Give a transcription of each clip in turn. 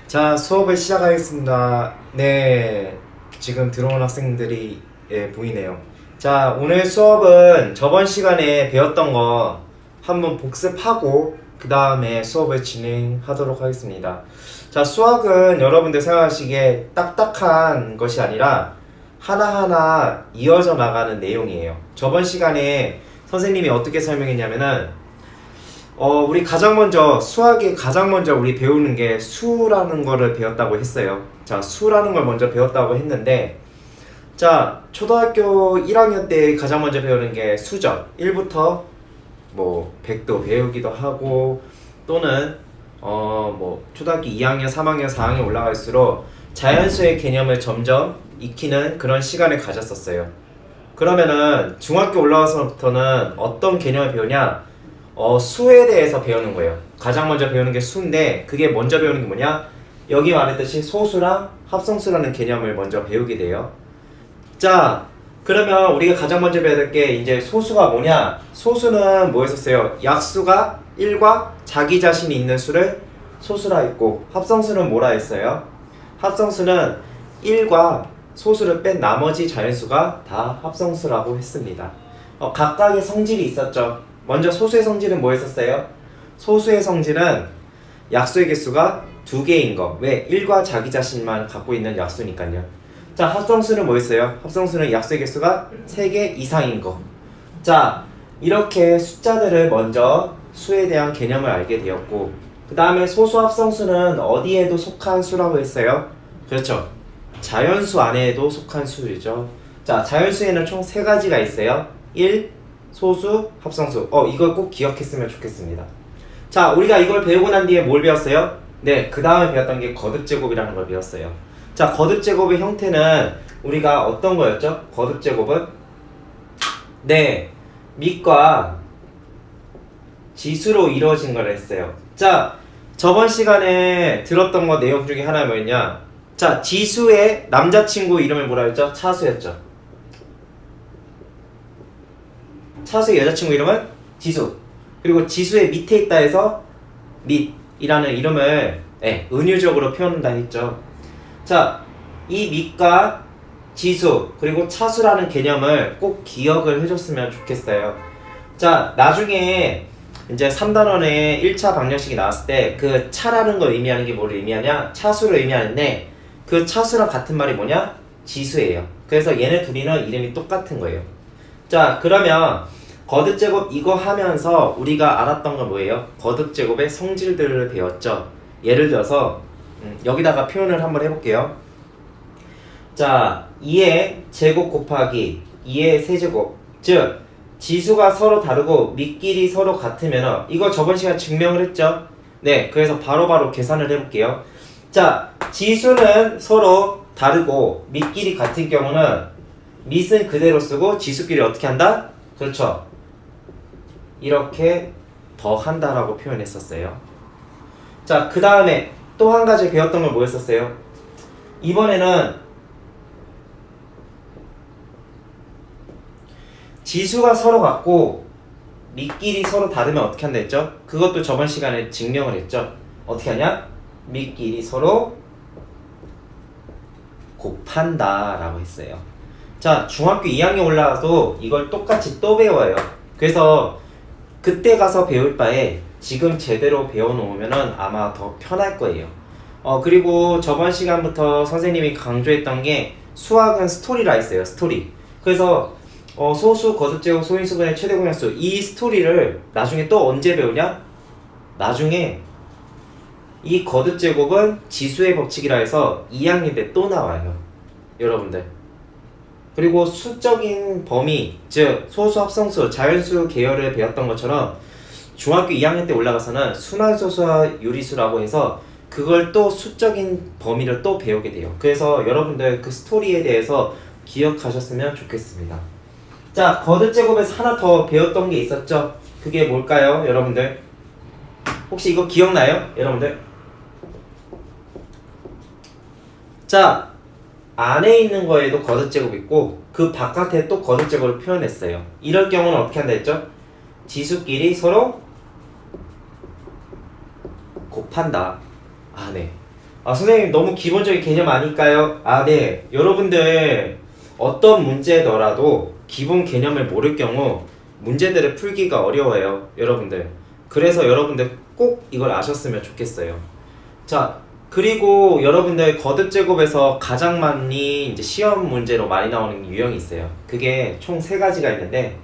자, 수업을 시작하겠습니다. 네, 지금 들어온 학생들이 보이네요. 자, 오늘 수업은 저번 시간에 배웠던 거 한번 복습하고 그 다음에 수업을 진행하도록 하겠습니다. 자, 수학은 여러분들 생각하시기에 딱딱한 것이 아니라 하나하나 이어져 나가는 내용이에요. 저번 시간에 선생님이 어떻게 설명했냐면은 우리 가장 먼저 수학에 가장 먼저 우리 배우는 게 수라는 거를 배웠다고 했어요. 자, 수라는 걸 먼저 배웠다고 했는데, 자, 초등학교 1학년 때 가장 먼저 배우는 게 수죠. 1부터 뭐 100도 배우기도 하고, 또는 뭐 초등학교 2학년, 3학년, 4학년 올라갈수록 자연수의 개념을 점점 익히는 그런 시간을 가졌었어요. 그러면은 중학교 올라와서부터는 어떤 개념을 배우냐? 수에 대해서 배우는 거예요. 가장 먼저 배우는 게 수인데, 그게 먼저 배우는 게 뭐냐? 여기 말했듯이 소수랑 합성수라는 개념을 먼저 배우게 돼요. 자, 그러면 우리가 가장 먼저 배워야 될 게 이제 소수가 뭐냐? 소수는 뭐였었어요? 약수가 1과 자기 자신이 있는 수를 소수라 했고, 합성수는 뭐라 했어요? 합성수는 1과 소수를 뺀 나머지 자연수가 다 합성수라고 했습니다. 각각의 성질이 있었죠. 먼저 소수의 성질은 뭐 했었어요? 소수의 성질은 약수의 개수가 2개인 거. 왜? 1과 자기 자신만 갖고 있는 약수니까요. 자, 합성수는 뭐 했어요? 합성수는 약수의 개수가 3개 이상인 거. 자, 이렇게 숫자들을 먼저 수에 대한 개념을 알게 되었고, 그 다음에 소수 합성수는 어디에도 속한 수라고 했어요? 그렇죠. 자연수 안에도 속한 수이죠. 자, 자연수에는 총 3가지가 있어요. 1, 소수, 합성수. 이걸 꼭 기억했으면 좋겠습니다. 자, 우리가 이걸 배우고 난 뒤에 뭘 배웠어요? 네, 그 다음에 배웠던 게 거듭제곱이라는 걸 배웠어요. 자, 거듭제곱의 형태는 우리가 어떤 거였죠? 거듭제곱은? 네, 밑과 지수로 이루어진 걸 했어요. 자, 저번 시간에 들었던 거 내용 중에 하나 뭐였냐? 자, 지수의 남자친구 이름을 뭐라 했죠? 차수였죠. 차수의 여자친구 이름은 지수. 그리고 지수의 밑에 있다 해서 밑이라는 이름을 은유적으로 표현한다 했죠. 자, 이 밑과 지수 그리고 차수라는 개념을 꼭 기억을 해줬으면 좋겠어요. 자, 나중에 이제 3단원에 1차 방정식이 나왔을 때 그 차라는 걸 의미하는 게 뭐를 의미하냐? 차수를 의미하는데, 그 차수랑 같은 말이 뭐냐? 지수예요. 그래서 얘네 둘이는 이름이 똑같은 거예요. 자, 그러면 거듭제곱 이거 하면서 우리가 알았던 건 뭐예요? 거듭제곱의 성질들을 배웠죠. 예를 들어서 여기다가 표현을 한번 해볼게요. 자, 2의 제곱 곱하기 2의 세제곱, 즉 지수가 서로 다르고 밑끼리 서로 같으면 이거 저번 시간 증명을 했죠. 네, 그래서 바로바로 계산을 해볼게요. 자, 지수는 서로 다르고 밑끼리 같은 경우는 밑은 그대로 쓰고 지수끼리 어떻게 한다? 그렇죠. 이렇게 더한다라고 표현했었어요. 자, 그 다음에 또 한 가지 배웠던 건 뭐였었어요? 이번에는 지수가 서로 같고 밑끼리 서로 다르면 어떻게 한다 했죠? 그것도 저번 시간에 증명을 했죠. 어떻게 하냐? 밑끼리 서로 곱한다 라고 했어요. 자, 중학교 2학년 올라와도 이걸 똑같이 또 배워요. 그래서 그때 가서 배울 바에 지금 제대로 배워놓으면 아마 더 편할 거예요. 그리고 저번 시간부터 선생님이 강조했던 게 수학은 스토리라 했어요. 스토리. 그래서 소수, 거듭제곱, 소인수분의 최대공약수, 이 스토리를 나중에 또 언제 배우냐? 나중에 이 거듭제곱은 지수의 법칙이라 해서 2학년 때 또 나와요. 여러분들. 그리고 수적인 범위, 즉 소수, 합성수, 자연수 계열을 배웠던 것처럼 중학교 2학년 때 올라가서는 순환소수와 유리수라고 해서 그걸 또 수적인 범위를 또 배우게 돼요. 그래서 여러분들 그 스토리에 대해서 기억하셨으면 좋겠습니다. 자, 거듭제곱에서 하나 더 배웠던 게 있었죠? 그게 뭘까요, 여러분들? 혹시 이거 기억나요, 여러분들? 자, 안에 있는 거에도 거듭제곱 있고 그 바깥에 또 거듭제곱을 표현했어요. 이럴 경우는 어떻게 한다 했죠? 지수끼리 서로 곱한다. 네. 아, 선생님 너무 기본적인 개념 아닐까요? 아, 네. 여러분들 어떤 문제더라도 기본 개념을 모를 경우 문제들을 풀기가 어려워요. 여러분들. 그래서 여러분들 꼭 이걸 아셨으면 좋겠어요. 자, 그리고 여러분들 거듭 제곱에서 가장 많이 이제 시험 문제로 많이 나오는 유형이 있어요. 그게 총 3가지가 있는데,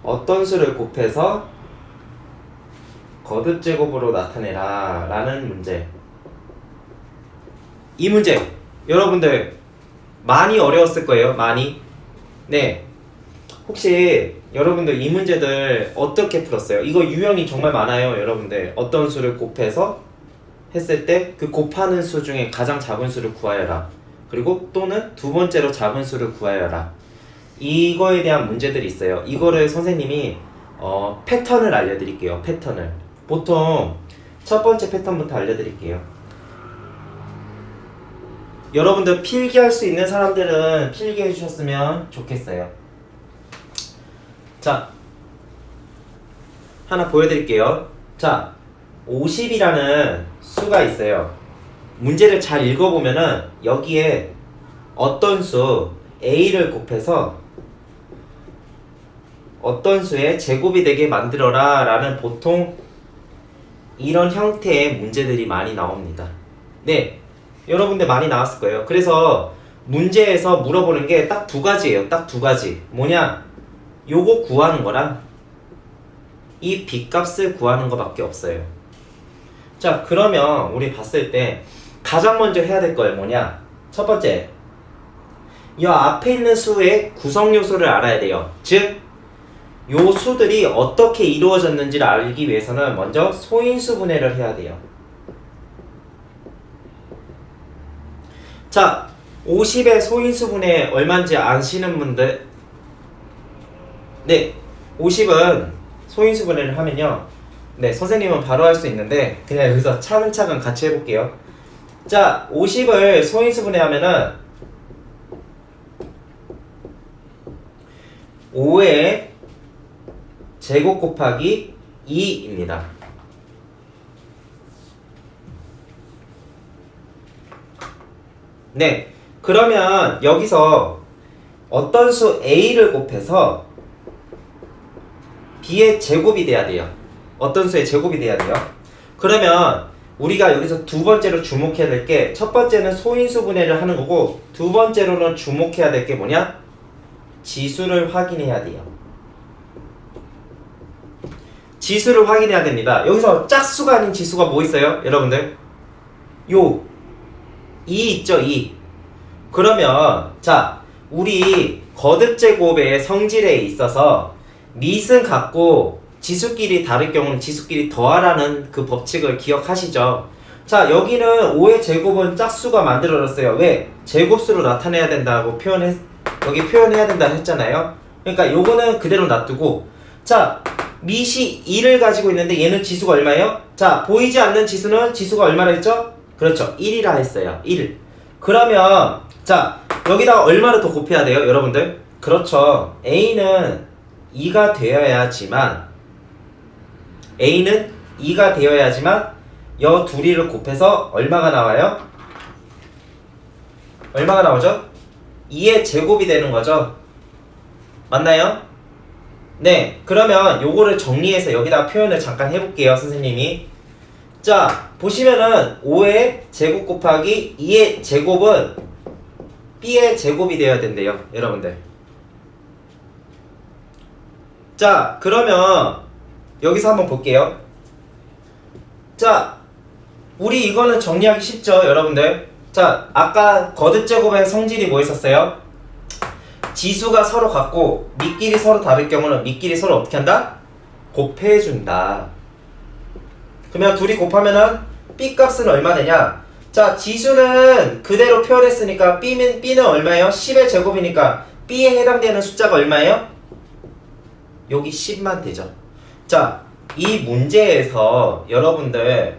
어떤 수를 곱해서 거듭 제곱으로 나타내라 라는 문제. 이 문제 여러분들 많이 어려웠을 거예요. 많이. 네, 혹시 여러분들 이 문제들 어떻게 풀었어요? 이거 유형이 정말 많아요. 여러분들 어떤 수를 곱해서 했을 때 그 곱하는 수 중에 가장 작은 수를 구하여라. 그리고 또는 두 번째로 작은 수를 구하여라. 이거에 대한 문제들이 있어요. 이거를 선생님이 패턴을 알려드릴게요. 패턴을. 보통 첫 번째 패턴부터 알려드릴게요. 여러분들 필기할 수 있는 사람들은 필기해 주셨으면 좋겠어요. 자, 하나 보여드릴게요. 자, 50이라는 수가 있어요. 문제를 잘 읽어보면은 여기에 어떤 수 A를 곱해서 어떤 수의 제곱이 되게 만들어라 라는 보통 이런 형태의 문제들이 많이 나옵니다. 네, 여러분들 많이 나왔을 거예요. 그래서 문제에서 물어보는 게 딱 2가지예요. 딱 2가지. 뭐냐? 요거 구하는 거랑 이 B값을 구하는 거밖에 없어요. 자, 그러면 우리 봤을 때 가장 먼저 해야 될 거예요. 뭐냐? 첫 번째, 이 앞에 있는 수의 구성 요소를 알아야 돼요. 즉, 요 수들이 어떻게 이루어졌는지를 알기 위해서는 먼저 소인수 분해를 해야 돼요. 자, 50의 소인수 분해 얼마인지 아시는 분들? 네, 50은 소인수 분해를 하면요, 네, 선생님은 바로 할 수 있는데 그냥 여기서 차근차근 같이 해볼게요. 자, 50을 소인수 분해하면은 5의 제곱 곱하기 2입니다. 네, 그러면 여기서 어떤 수 A를 곱해서 B의 제곱이 돼야 돼요. 어떤 수의 제곱이 돼야 돼요. 그러면 우리가 여기서 두 번째로 주목해야 될 게, 첫 번째는 소인수 분해를 하는 거고, 두 번째로는 주목해야 될 게 뭐냐? 지수를 확인해야 돼요. 지수를 확인해야 됩니다. 여기서 짝수가 아닌 지수가 뭐 있어요? 여러분들, 요 2 있죠? 2. 그러면 자, 우리 거듭제곱의 성질에 있어서 밑은 같고 지수끼리 다를 경우는 지수끼리 더하라는 그 법칙을 기억하시죠? 자, 여기는 5의 제곱은 짝수가 만들어졌어요. 왜? 제곱수로 나타내야 된다고 여기 표현해야 된다 했잖아요. 그러니까 요거는 그대로 놔두고, 자, 밑이 2를 가지고 있는데 얘는 지수가 얼마예요? 자, 보이지 않는 지수는 지수가 얼마라 했죠? 그렇죠, 1이라 했어요. 1. 그러면 자, 여기다가 얼마를 더 곱해야 돼요, 여러분들? 그렇죠, A는 2가 되어야지만 여 둘이를 곱해서 얼마가 나와요? 얼마가 나오죠? 2의 제곱이 되는 거죠. 맞나요? 네, 그러면 요거를 정리해서 여기다 표현을 잠깐 해볼게요, 선생님이. 자, 보시면은 5의 제곱 곱하기 2의 제곱은 B의 제곱이 되어야 된대요, 여러분들. 자, 그러면 여기서 한번 볼게요. 자, 우리 이거는 정리하기 쉽죠, 여러분들. 자, 아까 거듭제곱의 성질이 뭐 있었어요? 지수가 서로 같고 밑끼리 서로 다를 경우는 밑끼리 서로 어떻게 한다? 곱해준다. 그러면 둘이 곱하면은 B값은 얼마 되냐? 자, 지수는 그대로 표현했으니까 B는 얼마예요? 10의 제곱이니까 B에 해당되는 숫자가 얼마예요? 여기 10만 되죠. 자, 이 문제에서 여러분들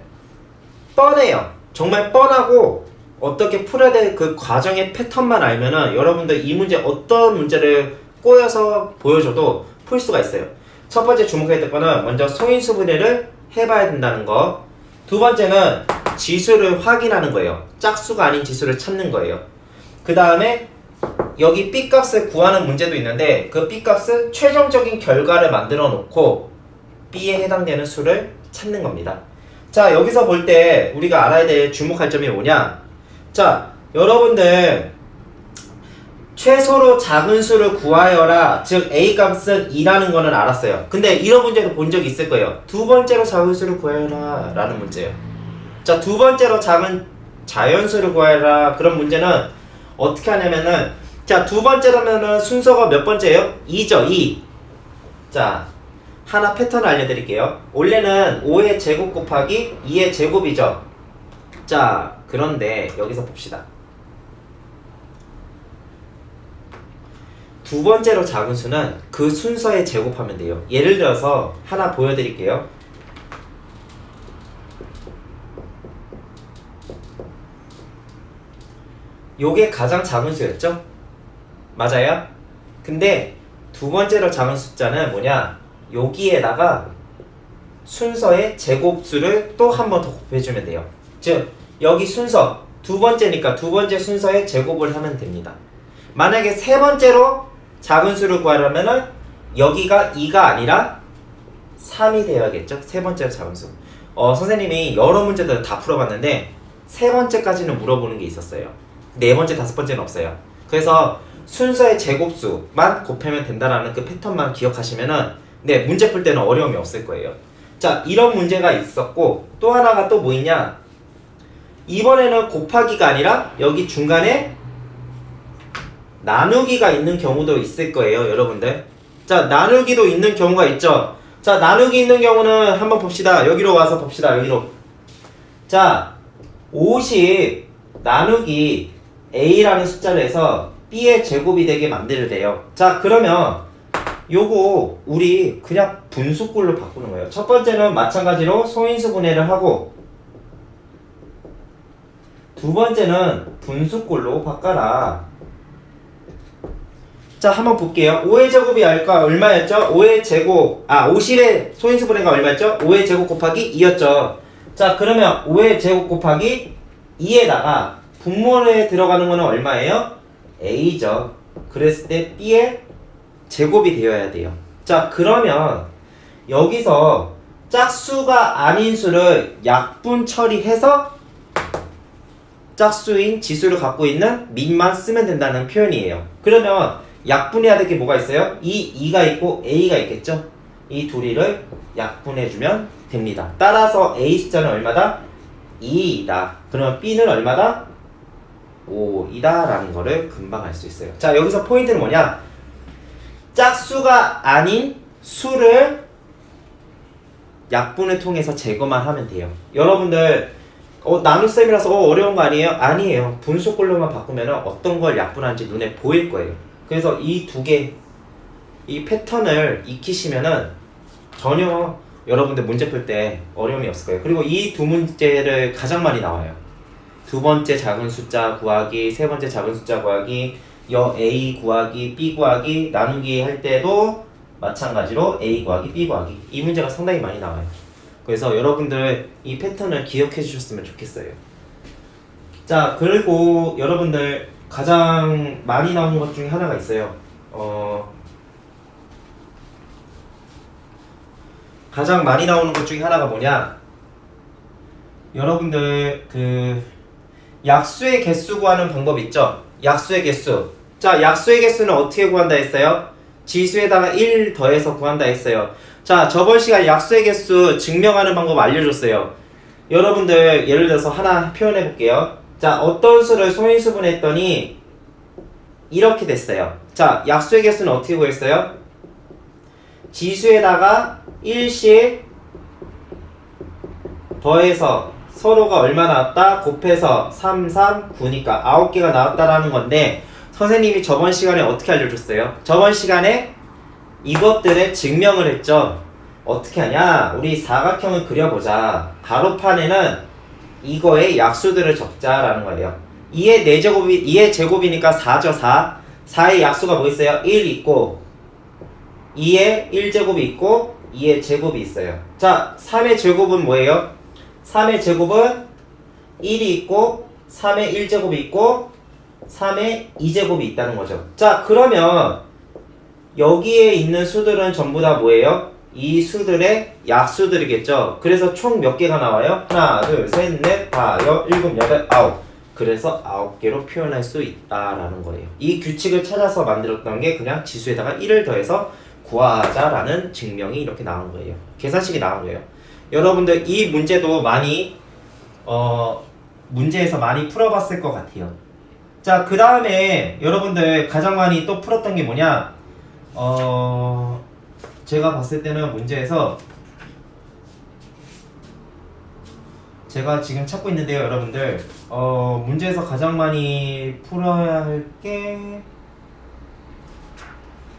뻔해요. 정말 뻔하고 어떻게 풀어야 될 그 과정의 패턴만 알면은 여러분들 이 문제 어떤 문제를 꼬여서 보여줘도 풀 수가 있어요. 첫 번째 주목해야 될 거는 먼저 소인수 분해를 해봐야 된다는 거. 두 번째는 지수를 확인하는 거예요. 짝수가 아닌 지수를 찾는 거예요. 그 다음에 여기 B값을 구하는 문제도 있는데 그 B값은 최종적인 결과를 만들어 놓고 B에 해당되는 수를 찾는 겁니다. 자, 여기서 볼 때 우리가 알아야 될 주목할 점이 뭐냐? 자, 여러분들 최소로 작은 수를 구하여라. 즉 A값은 2라는 거는 알았어요. 근데 이런 문제도 본 적이 있을 거예요. 두 번째로 작은 수를 구하여라 라는 문제예요. 자, 두 번째로 작은 자연수를 구하여라. 그런 문제는 어떻게 하냐면은, 자, 두 번째라면은 순서가 몇 번째예요? 2죠, 2. 자, 하나 패턴을 알려드릴게요. 원래는 5의 제곱 곱하기 2의 제곱이죠. 자, 그런데 여기서 봅시다. 두 번째로 작은 수는 그 순서에 제곱하면 돼요. 예를 들어서 하나 보여드릴게요. 요게 가장 작은 수였죠? 맞아요? 근데 두 번째로 작은 숫자는 뭐냐? 여기에다가 순서의 제곱수를 또 한 번 더 곱해주면 돼요. 즉 여기 순서 두 번째니까 두 번째 순서의 제곱을 하면 됩니다. 만약에 세 번째로 작은 수를 구하려면은 여기가 2가 아니라 3이 되어야겠죠? 세 번째로 작은 수. 선생님이 여러 문제들을 다 풀어봤는데 세 번째까지는 물어보는 게 있었어요. 네 번째, 다섯 번째는 없어요. 그래서 순서의 제곱수만 곱하면 된다라는 그 패턴만 기억하시면은 네, 문제 풀 때는 어려움이 없을 거예요. 자, 이런 문제가 있었고 또 하나가 또 뭐 있냐? 이번에는 곱하기가 아니라 여기 중간에 나누기가 있는 경우도 있을 거예요, 여러분들. 자, 나누기도 있는 경우가 있죠. 자, 나누기 있는 경우는 한번 봅시다. 여기로 와서 봅시다. 여기로. 자, 50 나누기 A라는 숫자를 해서 B의 제곱이 되게 만들어야 돼요. 자, 그러면 요거 우리 그냥 분수꼴로 바꾸는 거예요. 첫 번째는 마찬가지로 소인수 분해를 하고 두 번째는 분수꼴로 바꿔라. 자, 한번 볼게요. 5의 제곱이 얼마였죠? 5의 제곱, 50의 소인수 분해가 얼마였죠? 5의 제곱 곱하기 2였죠. 자, 그러면 5의 제곱 곱하기 2에다가 분모에 들어가는 거는 얼마예요? A죠. 그랬을 때 B의 제곱이 되어야 돼요. 자, 그러면 여기서 짝수가 아닌 수를 약분 처리해서 짝수인 지수를 갖고 있는 민만 쓰면 된다는 표현이에요. 그러면 약분해야 될 게 뭐가 있어요? 2가 있고 A가 있겠죠? 이 둘이를 약분해주면 됩니다. 따라서 A 숫자는 얼마다? 2이다. 그러면 B는 얼마다? 5이다 라는 거를 금방 알 수 있어요. 자, 여기서 포인트는 뭐냐? 짝수가 아닌 수를 약분을 통해서 제거만 하면 돼요. 여러분들 나눗셈이라서 어려운 거 아니에요? 아니에요. 분수꼴로만 바꾸면 어떤 걸 약분하는지 눈에 보일 거예요. 그래서 이 두 개, 이 패턴을 익히시면은 전혀 여러분들 문제 풀 때 어려움이 없을 거예요. 그리고 이 두 문제를 가장 많이 나와요. 두 번째 작은 숫자 구하기, 세 번째 작은 숫자 구하기, A 구하기, B 구하기, 나누기 할 때도 마찬가지로 A 구하기, B 구하기. 이 문제가 상당히 많이 나와요. 그래서 여러분들 이 패턴을 기억해 주셨으면 좋겠어요. 자, 그리고 여러분들 가장 많이 나오는 것 중에 하나가 있어요. 가장 많이 나오는 것 중에 하나가 뭐냐? 여러분들 그 약수의 개수 구하는 방법 있죠? 약수의 개수. 자, 약수의 개수는 어떻게 구한다 했어요? 지수에다가 1 더해서 구한다 했어요. 자, 저번 시간에 약수의 개수 증명하는 방법 알려줬어요. 여러분들 예를 들어서 하나 표현해 볼게요. 자, 어떤 수를 소인수분했더니 이렇게 됐어요. 자, 약수의 개수는 어떻게 구했어요? 지수에다가 1씩 더해서 서로가 얼마 나왔다? 곱해서 3, 3, 9니까 9개가 나왔다라는 건데 선생님이 저번 시간에 어떻게 알려줬어요? 저번 시간에 이것들의 증명을 했죠. 어떻게 하냐? 우리 사각형을 그려보자. 가로판에는 이거의 약수들을 적자라는 거예요. 2의 제곱이니까 4죠. 4. 4의 약수가 뭐 있어요? 1 있고 2의 1제곱이 있고 2의 제곱이 있어요. 자, 3의 제곱은 뭐예요? 3의 제곱은 1이 있고 3의 1제곱이 있고 3의 2제곱이 있다는 거죠. 자, 그러면 여기에 있는 수들은 전부 다 뭐예요? 이 수들의 약수들이겠죠. 그래서 총 몇 개가 나와요? 하나, 둘, 셋, 넷, 다, 여, 일곱, 여덟, 아홉. 그래서 9개로 표현할 수 있다라는 거예요. 이 규칙을 찾아서 만들었던 게 그냥 지수에다가 1을 더해서 구하자라는 증명이 이렇게 나온 거예요. 계산식이 나온 거예요. 여러분들 이 문제도 많이 문제에서 많이 풀어봤을 것 같아요. 자, 그 다음에 여러분들 가장 많이 또 풀었던 게 뭐냐? 제가 봤을 때는 문제에서 제가 지금 찾고 있는데요, 여러분들. 문제에서 가장 많이 풀어야 할 게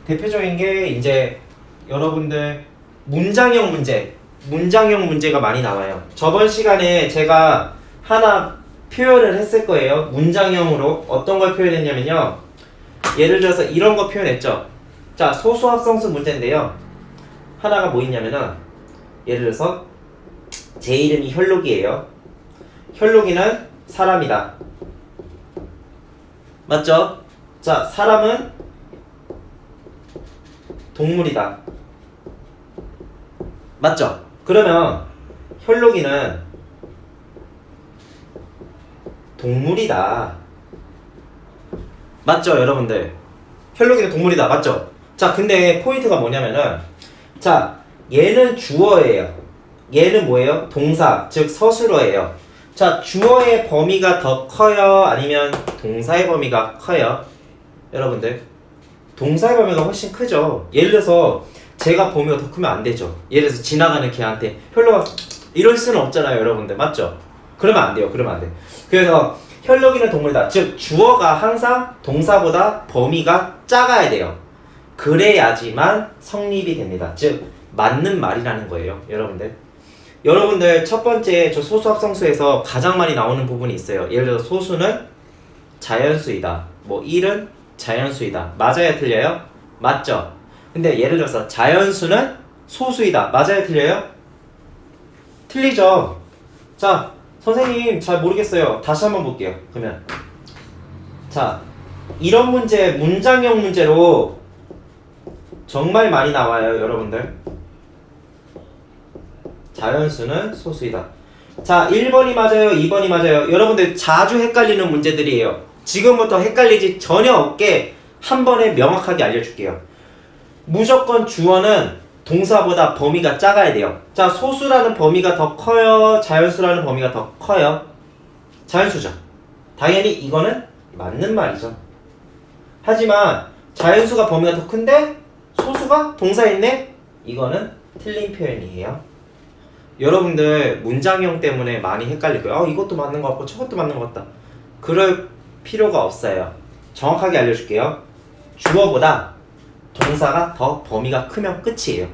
대표적인 게 이제 여러분들 문장형 문제가 많이 나와요. 저번 시간에 제가 하나 표현을 했을 거예요. 문장형으로 어떤 걸 표현했냐면요. 예를 들어서 이런 거 표현했죠. 자, 소수합성수 문제인데요. 하나가 뭐 있냐면은 예를 들어서 제 이름이 혈록이에요. 혈록이는 사람이다. 맞죠? 자, 사람은 동물이다. 맞죠? 그러면 혈록이는 동물이다. 맞죠, 여러분들? 혈록이는 동물이다. 맞죠? 자, 근데 포인트가 뭐냐면은 자, 얘는 주어예요. 얘는 뭐예요? 동사, 즉 서술어예요. 자, 주어의 범위가 더 커요? 아니면 동사의 범위가 커요? 여러분들, 동사의 범위가 훨씬 크죠. 예를 들어서 제가 범위가 더 크면 안 되죠. 예를 들어서 지나가는 걔한테 혈록아 이럴 수는 없잖아요, 여러분들. 맞죠? 그러면 안 돼요. 그러면 안 돼. 그래서 혈록이는 동물이다. 즉 주어가 항상 동사보다 범위가 작아야 돼요. 그래야지만 성립이 됩니다. 즉 맞는 말이라는 거예요, 여러분들. 여러분들 첫 번째 저 소수합성수에서 가장 많이 나오는 부분이 있어요. 예를 들어 소수는 자연수이다. 뭐 1은 자연수이다. 맞아요, 틀려요? 맞죠? 근데 예를 들어서 자연수는 소수이다. 맞아요, 틀려요? 틀리죠? 자, 선생님 잘 모르겠어요. 다시 한번 볼게요. 그러면 자, 이런 문제 문장형 문제로 정말 많이 나와요, 여러분들. 자연수는 소수이다. 자, 1번이 맞아요, 2번이 맞아요. 여러분들 자주 헷갈리는 문제들이에요. 지금부터 헷갈리지 전혀 없게 한 번에 명확하게 알려줄게요. 무조건 주어는 동사보다 범위가 작아야 돼요. 자, 소수라는 범위가 더 커요? 자연수라는 범위가 더 커요? 자연수죠. 당연히 이거는 맞는 말이죠. 하지만 자연수가 범위가 더 큰데 소수가 동사에 있네? 이거는 틀린 표현이에요. 여러분들 문장형 때문에 많이 헷갈릴 거예요. 이것도 맞는 것 같고 저것도 맞는 것 같다. 그럴 필요가 없어요. 정확하게 알려줄게요. 주어보다 동사가 더 범위가 크면 끝이에요.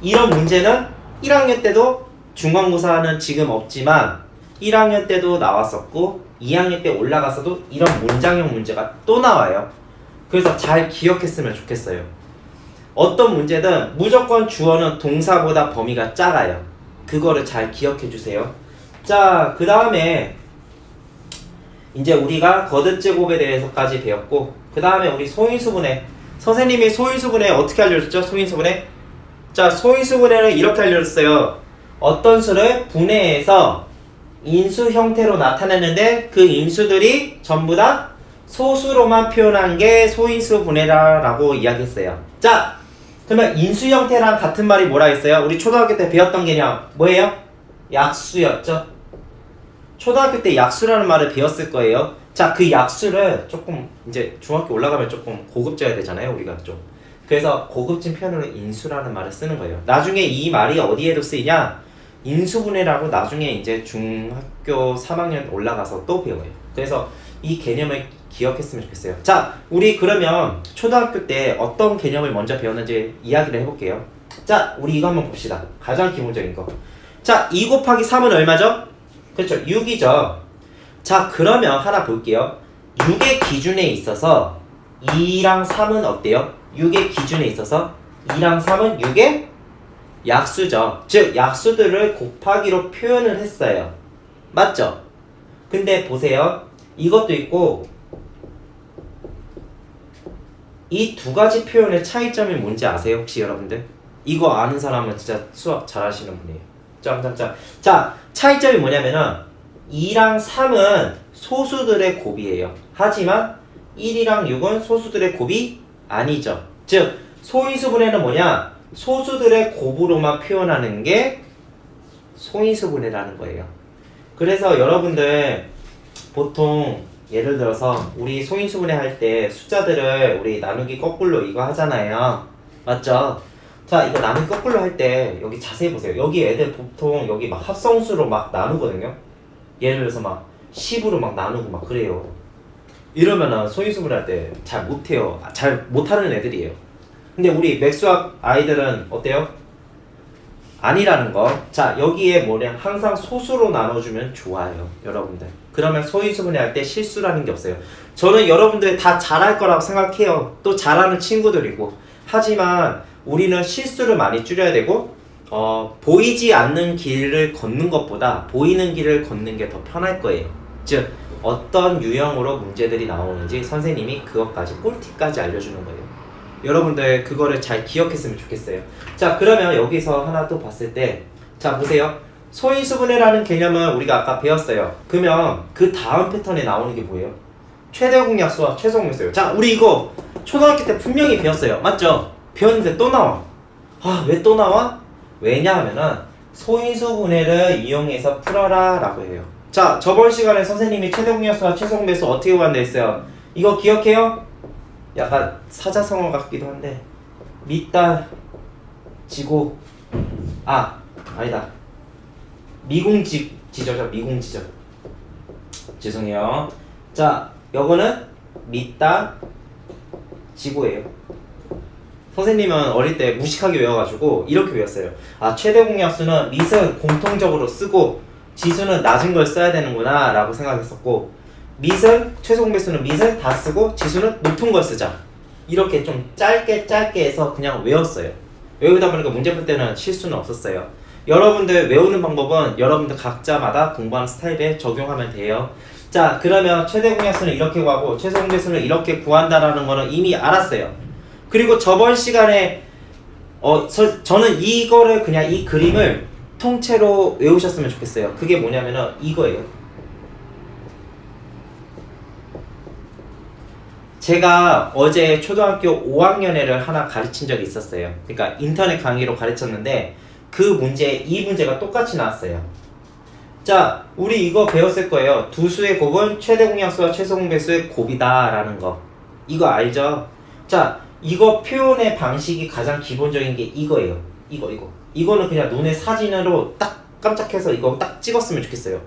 이런 문제는 1학년 때도 중간고사는 지금 없지만 1학년 때도 나왔었고 2학년 때 올라가서도 이런 문장형 문제가 또 나와요. 그래서 잘 기억했으면 좋겠어요. 어떤 문제든 무조건 주어는 동사보다 범위가 작아요. 그거를 잘 기억해 주세요. 자, 그 다음에 이제 우리가 거듭제곱에 대해서까지 배웠고, 그 다음에 우리 소인수분해. 선생님이 소인수분해 어떻게 알려줬죠? 소인수분해. 자, 소인수분해는 이렇게 알려줬어요. 어떤 수를 분해해서 인수 형태로 나타내는데 그 인수들이 전부 다 소수로만 표현한 게 소인수분해라고 이야기했어요. 자, 그러면 인수 형태랑 같은 말이 뭐라 했어요? 우리 초등학교 때 배웠던 개념 뭐예요? 약수였죠? 초등학교 때 약수라는 말을 배웠을 거예요. 자, 그 약수를 조금 이제 중학교 올라가면 조금 고급져야 되잖아요, 우리가 좀. 그래서 고급진 표현으로 인수라는 말을 쓰는 거예요. 나중에 이 말이 어디에도 쓰이냐? 인수분해라고 나중에 이제 중학교 3학년 올라가서 또 배워요. 그래서 이 개념을 기억했으면 좋겠어요. 자, 우리 그러면 초등학교 때 어떤 개념을 먼저 배웠는지 이야기를 해볼게요. 자, 우리 이거 한번 봅시다. 가장 기본적인 거. 자, 2 곱하기 3은 얼마죠? 그렇죠, 6이죠. 자, 그러면 하나 볼게요. 6의 기준에 있어서 2랑 3은 어때요? 6의 기준에 있어서 2랑 3은 6의 약수죠. 즉 약수들을 곱하기로 표현을 했어요. 맞죠? 근데 보세요. 이것도 있고 이 두 가지 표현의 차이점이 뭔지 아세요? 혹시 여러분들? 이거 아는 사람은 진짜 수학 잘하시는 분이에요. 짱짱짱. 자, 차이점이 뭐냐면은 2랑 3은 소수들의 곱이에요. 하지만 1이랑 6은 소수들의 곱이 아니죠. 즉 소인수분해는 뭐냐? 소수들의 곱으로만 표현하는 게 소인수분해라는 거예요. 그래서 여러분들 보통 예를 들어서 우리 소인수분해 할 때 숫자들을 우리 나누기 거꾸로 이거 하잖아요. 맞죠? 자, 이거 나누기 거꾸로 할 때 여기 자세히 보세요. 여기 애들 보통 여기 막 합성수로 막 나누거든요. 예를 들어서 막 10으로 막 나누고 막 그래요. 이러면은 소인수분해 할 때 잘 못해요. 잘 못하는 애들이에요. 근데 우리 맥수학 아이들은 어때요? 아니라는 거. 자, 여기에 뭐냐? 항상 소수로 나눠주면 좋아요. 여러분들. 그러면 소인수분해 할 때 실수라는 게 없어요. 저는 여러분들 다 잘할 거라고 생각해요. 또 잘하는 친구들이고. 하지만 우리는 실수를 많이 줄여야 되고 보이지 않는 길을 걷는 것보다 보이는 길을 걷는 게 더 편할 거예요. 즉 어떤 유형으로 문제들이 나오는지 선생님이 그것까지 꿀팁까지 알려주는 거예요. 여러분들 그거를 잘 기억했으면 좋겠어요. 자, 그러면 여기서 하나 또 봤을 때 자, 보세요. 소인수분해라는 개념은 우리가 아까 배웠어요. 그러면 그 다음 패턴에 나오는 게 뭐예요? 최대공약수와 최소공약수예요. 자, 우리 이거 초등학교 때 분명히 배웠어요. 맞죠? 배웠는데 또 나와. 아, 왜 또 나와? 왜냐하면은 소인수분해를 이용해서 풀어라 라고 해요. 자, 저번 시간에 선생님이 최대공약수와 최소공약수 어떻게 구한다 했어요? 이거 기억해요? 약간 사자성어 같기도 한데 밑다 지고 아니다 미궁지저죠. 미궁지저. 죄송해요. 자, 요거는 밑다 지고예요. 선생님은 어릴 때 무식하게 외워가지고 이렇게 외웠어요. 아, 최대공약수는 밑은 공통적으로 쓰고 지수는 낮은 걸 써야 되는구나 라고 생각했었고, 밑은 최소공배수는 밑은 다 쓰고 지수는 높은 걸 쓰자. 이렇게 좀 짧게 해서 그냥 외웠어요. 외우다 보니까 문제 풀 때는 실수는 없었어요. 여러분들 외우는 방법은 여러분들 각자마다 공부하는 스타일에 적용하면 돼요. 자, 그러면 최대공약수는 이렇게 구하고 최소공배수는 이렇게 구한다라는 거는 이미 알았어요. 그리고 저번 시간에 저는 이거를 그냥 이 그림을 통째로 외우셨으면 좋겠어요. 그게 뭐냐면은 이거예요. 제가 어제 초등학교 5학년애를 하나 가르친 적이 있었어요. 그러니까 인터넷 강의로 가르쳤는데 그 문제, 이 문제가 똑같이 나왔어요. 자, 우리 이거 배웠을 거예요. 두 수의 곱은 최대공약수와 최소공배수의 곱이다 라는 거. 이거 알죠? 자, 이거 표현의 방식이 가장 기본적인 게 이거예요. 이거는 그냥 눈에 사진으로 딱 깜짝해서 이거 딱 찍었으면 좋겠어요.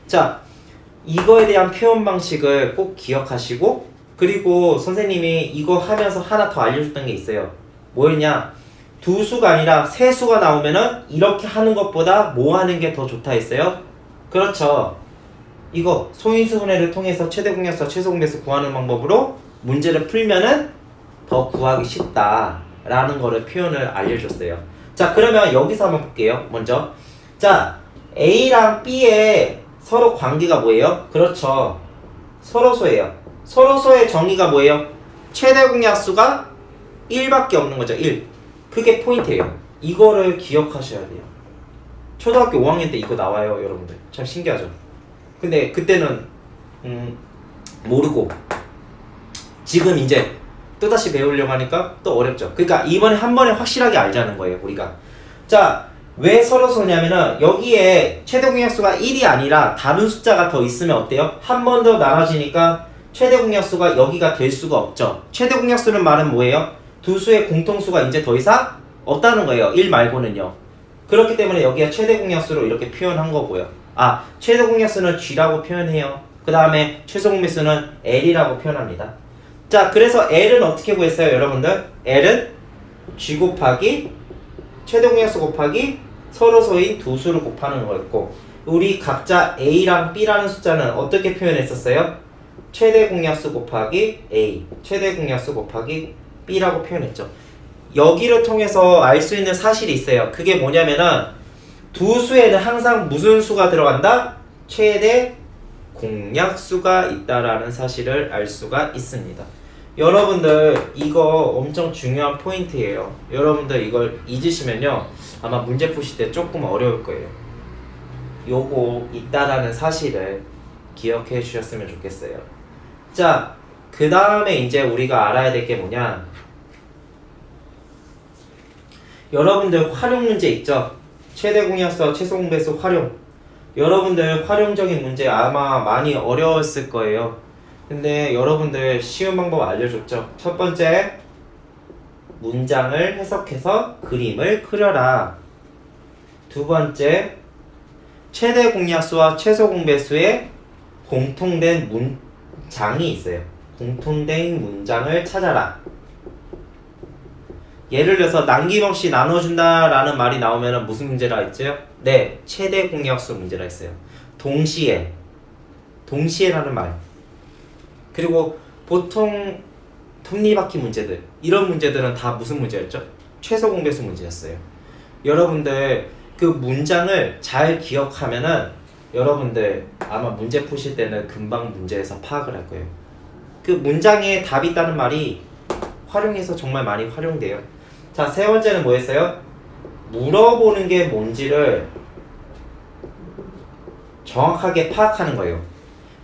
자, 이거에 대한 표현 방식을 꼭 기억하시고, 그리고 선생님이 이거 하면서 하나 더 알려줬던 게 있어요. 뭐였냐? 두 수가 아니라 세 수가 나오면은 이렇게 하는 것보다 뭐 하는 게 더 좋다 했어요? 그렇죠. 이거 소인수분해를 통해서 최대공약수와 최소공배수 구하는 방법으로 문제를 풀면은 더 구하기 쉽다라는 거를 표현을 알려줬어요. 자, 그러면 여기서 한번 볼게요. 먼저 자, A랑 B의 서로 관계가 뭐예요? 그렇죠. 서로소예요. 서로소의 정의가 뭐예요? 최대공약수가 1밖에 없는 거죠. 1. 그게 포인트예요. 이거를 기억하셔야 돼요. 초등학교 5학년 때 이거 나와요, 여러분들. 참 신기하죠? 근데 그때는 모르고 지금 이제 또다시 배우려고 하니까 또 어렵죠. 그러니까 이번에 한 번에 확실하게 알자는 거예요, 우리가. 자, 왜 서로소냐면은 여기에 최대공약수가 1이 아니라 다른 숫자가 더 있으면 어때요? 한 번 더 나눠지니까 최대공약수가 여기가 될 수가 없죠. 최대공약수는 말은 뭐예요? 두 수의 공통수가 이제 더 이상 없다는 거예요. 1 말고는요. 그렇기 때문에 여기가 최대공약수로 이렇게 표현한 거고요. 아, 최대공약수는 G라고 표현해요. 그 다음에 최소공배수는 L이라고 표현합니다. 자, 그래서 L은 어떻게 구했어요, 여러분들? L은 G 곱하기 최대공약수 곱하기 서로소인 두 수를 곱하는 거였고, 우리 각자 A랑 B라는 숫자는 어떻게 표현했었어요? 최대공약수 곱하기 A, 최대공약수 곱하기 B라고 표현했죠. 여기를 통해서 알 수 있는 사실이 있어요. 그게 뭐냐면은 두 수에는 항상 무슨 수가 들어간다? 최대 공약수가 있다라는 사실을 알 수가 있습니다. 여러분들 이거 엄청 중요한 포인트예요. 여러분들 이걸 잊으시면요 아마 문제 푸실 때 조금 어려울 거예요. 요거 있다라는 사실을 기억해 주셨으면 좋겠어요. 자, 그 다음에 이제 우리가 알아야 될 게 뭐냐, 여러분들 활용 문제 있죠? 최대 공약수와 최소 공배수 활용. 여러분들 활용적인 문제 아마 많이 어려웠을 거예요. 근데 여러분들 쉬운 방법 알려줬죠? 첫 번째, 문장을 해석해서 그림을 그려라. 두 번째, 최대 공약수와 최소 공배수의 공통된 문장이 있어요. 공통된 문장을 찾아라. 예를 들어서 남김없이 나눠준다 라는 말이 나오면 무슨 문제가 있죠? 네, 최대 공약수 문제가 있어요. 동시에라는 말. 그리고 보통 톱니바퀴 문제들, 이런 문제들은 다 무슨 문제였죠? 최소 공배수 문제였어요. 여러분들 그 문장을 잘 기억하면은 여러분들 아마 문제 푸실 때는 금방 문제에서 파악을 할 거예요. 그 문장에 답이 있다는 말이 활용해서 정말 많이 활용돼요. 자, 세 번째는 뭐였어요? 물어보는 게 뭔지를 정확하게 파악하는 거예요.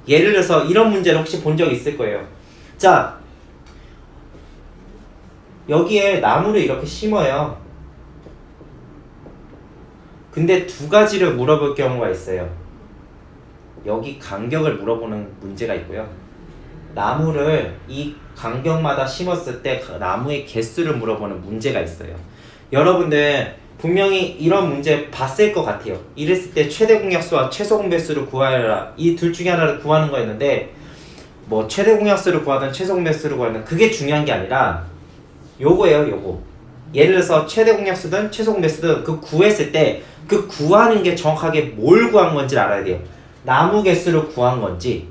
예를 들어서 이런 문제를 혹시 본 적 있을 거예요. 자, 여기에 나무를 이렇게 심어요. 근데 두 가지를 물어볼 경우가 있어요. 여기 간격을 물어보는 문제가 있고요. 나무를 이 간격마다 심었을 때 그 나무의 개수를 물어보는 문제가 있어요. 여러분들 분명히 이런 문제 봤을 것 같아요. 이랬을 때 최대 공약수와 최소 공배수를 구하라. 이 둘 중에 하나를 구하는 거였는데 뭐 최대 공약수를 구하든 최소 공배수를 구하든 그게 중요한 게 아니라 요거예요. 요거. 예를 들어서 최대 공약수든 최소 공배수든 그 구했을 때 그 구하는 게 정확하게 뭘 구한 건지 알아야 돼요. 나무 개수를 구한 건지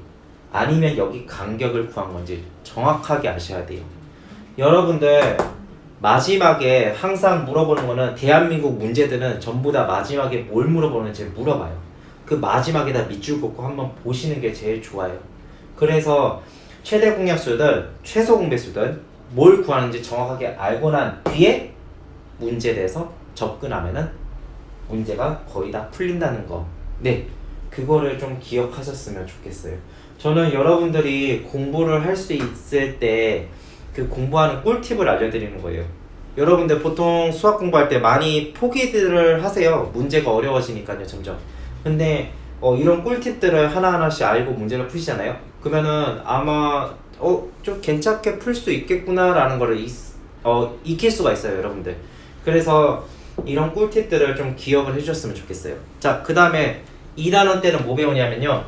아니면 여기 간격을 구한 건지 정확하게 아셔야 돼요. 여러분들 마지막에 항상 물어보는 거는 대한민국 문제들은 전부 다 마지막에 뭘 물어보는지 물어봐요. 그 마지막에다 밑줄 긋고 한번 보시는 게 제일 좋아요. 그래서 최대 공약수든 최소 공배수든 뭘 구하는지 정확하게 알고 난 뒤에 문제에 대해서 접근하면은 문제가 거의 다 풀린다는 거. 네, 그거를 좀 기억하셨으면 좋겠어요. 저는 여러분들이 공부를 할 수 있을 때 그 공부하는 꿀팁을 알려드리는 거예요. 여러분들 보통 수학 공부할 때 많이 포기들을 하세요. 문제가 어려워지니까요, 점점. 근데 이런 꿀팁들을 하나하나씩 알고 문제를 푸시잖아요. 그러면은 아마 좀 괜찮게 풀 수 있겠구나 라는 거를 익힐 수가 있어요, 여러분들. 그래서 이런 꿀팁들을 좀 기억을 해주셨으면 좋겠어요. 자, 그 다음에 2단원 때는 뭐 배우냐면요.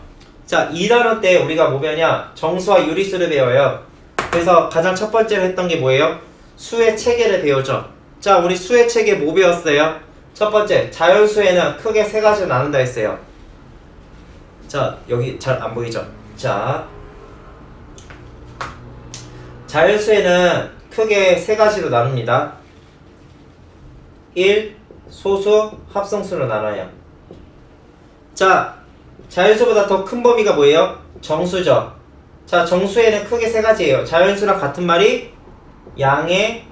자, 2단원 때 우리가 뭐 배우냐? 정수와 유리수를 배워요. 그래서 가장 첫 번째로 했던 게 뭐예요? 수의 체계를 배우죠. 자, 우리 수의 체계 뭐 배웠어요? 첫 번째, 자연수에는 크게 세 가지로 나눈다 했어요. 자, 여기 잘 안 보이죠? 자, 자연수에는 크게 세 가지로 나눕니다. 1. 소수, 합성수로 나눠요. 자, 자연수보다 더 큰 범위가 뭐예요? 정수죠. 자, 정수에는 크게 세 가지예요. 자연수랑 같은 말이 양의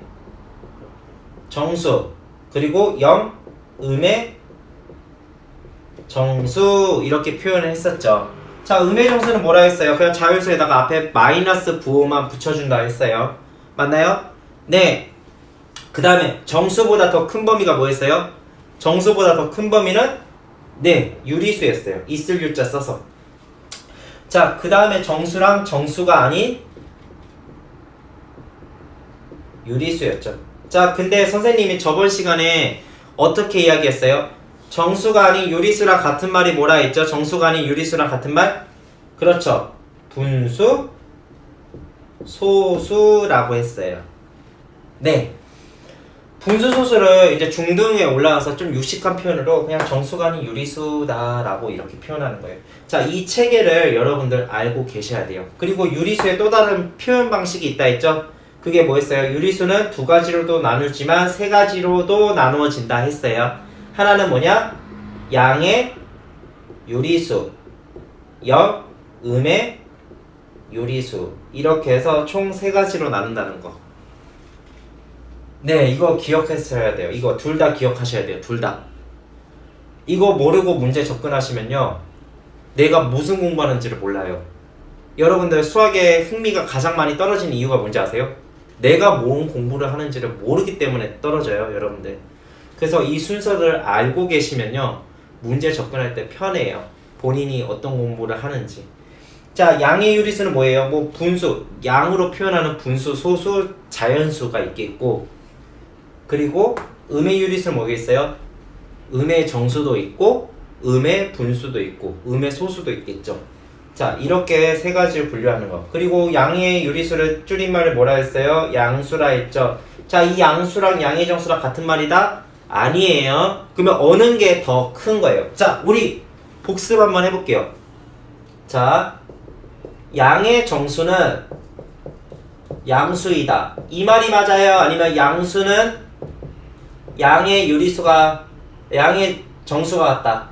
정수, 그리고 음의 정수, 이렇게 표현을 했었죠. 자, 음의 정수는 뭐라 했어요? 그냥 자연수에다가 앞에 마이너스 부호만 붙여준다 했어요. 맞나요? 네. 그 다음에 정수보다 더 큰 범위가 뭐였어요? 정수보다 더 큰 범위는 네, 유리수였어요. 있을 유자 써서. 자, 그 다음에 정수랑 정수가 아닌 유리수였죠. 자, 근데 선생님이 저번 시간에 어떻게 이야기했어요? 정수가 아닌 유리수랑 같은 말이 뭐라 했죠? 정수가 아닌 유리수랑 같은 말? 그렇죠. 분수, 소수라고 했어요. 네. 분수, 소수를 이제 중등에 올라가서 좀 유식한 표현으로 그냥 정수가 아닌 유리수다라고 이렇게 표현하는 거예요. 자, 이 체계를 여러분들 알고 계셔야 돼요. 그리고 유리수의 또 다른 표현 방식이 있다 했죠? 그 그게 뭐였어요? 유리수는 두 가지로도 나누지만 세 가지로도 나누어진다 했어요. 하나는 뭐냐? 양의 유리수, 음의 유리수. 이렇게 해서 총 세 가지로 나눈다는 거. 네, 이거 기억하셔야 돼요. 이거 둘 다 기억하셔야 돼요. 둘 다. 이거 모르고 문제 접근하시면요, 내가 무슨 공부하는지를 몰라요. 여러분들 수학에 흥미가 가장 많이 떨어지는 이유가 뭔지 아세요? 내가 뭔 공부를 하는지를 모르기 때문에 떨어져요, 여러분들. 그래서 이 순서를 알고 계시면요, 문제 접근할 때 편해요. 본인이 어떤 공부를 하는지. 자, 양의 유리수는 뭐예요? 뭐 분수, 양으로 표현하는 분수, 소수, 자연수가 있겠고, 그리고 음의 유리수는 뭐겠어요? 음의 정수도 있고, 음의 분수도 있고, 음의 소수도 있겠죠. 자, 이렇게 세 가지를 분류하는 거. 그리고 양의 유리수를 줄임말을 뭐라 했어요? 양수라 했죠. 자, 이 양수랑 양의 정수랑 같은 말이다? 아니에요. 그러면 어느 게 더 큰 거예요? 자, 우리 복습 한번 해볼게요. 자, 양의 정수는 양수이다. 이 말이 맞아요? 아니면 양수는 양의 유리수가 양의 정수가 같다.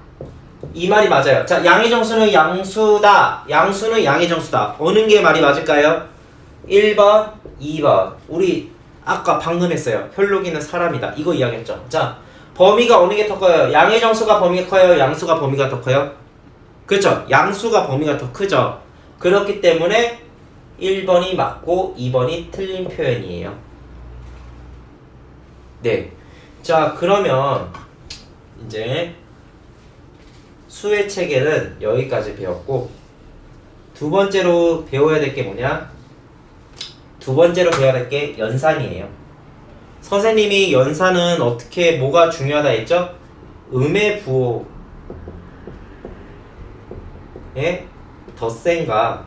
이 말이 맞아요. 자, 양의 정수는 양수다. 양수는 양의 정수다. 어느 게 말이 맞을까요? 1번, 2번. 우리 아까 방금 했어요. 혈록이는 사람이다. 이거 이야기했죠. 자, 범위가 어느 게 더 커요? 양의 정수가 범위가 커요? 양수가 범위가 더 커요? 그렇죠. 양수가 범위가 더 크죠. 그렇기 때문에 1번이 맞고 2번이 틀린 표현이에요. 네. 자, 그러면 이제 수의 체계는 여기까지 배웠고, 두 번째로 배워야 될 게 뭐냐? 두 번째로 배워야 될 게 연산이에요. 선생님이 연산은 어떻게 뭐가 중요하다 했죠? 음의 부호에 덧셈과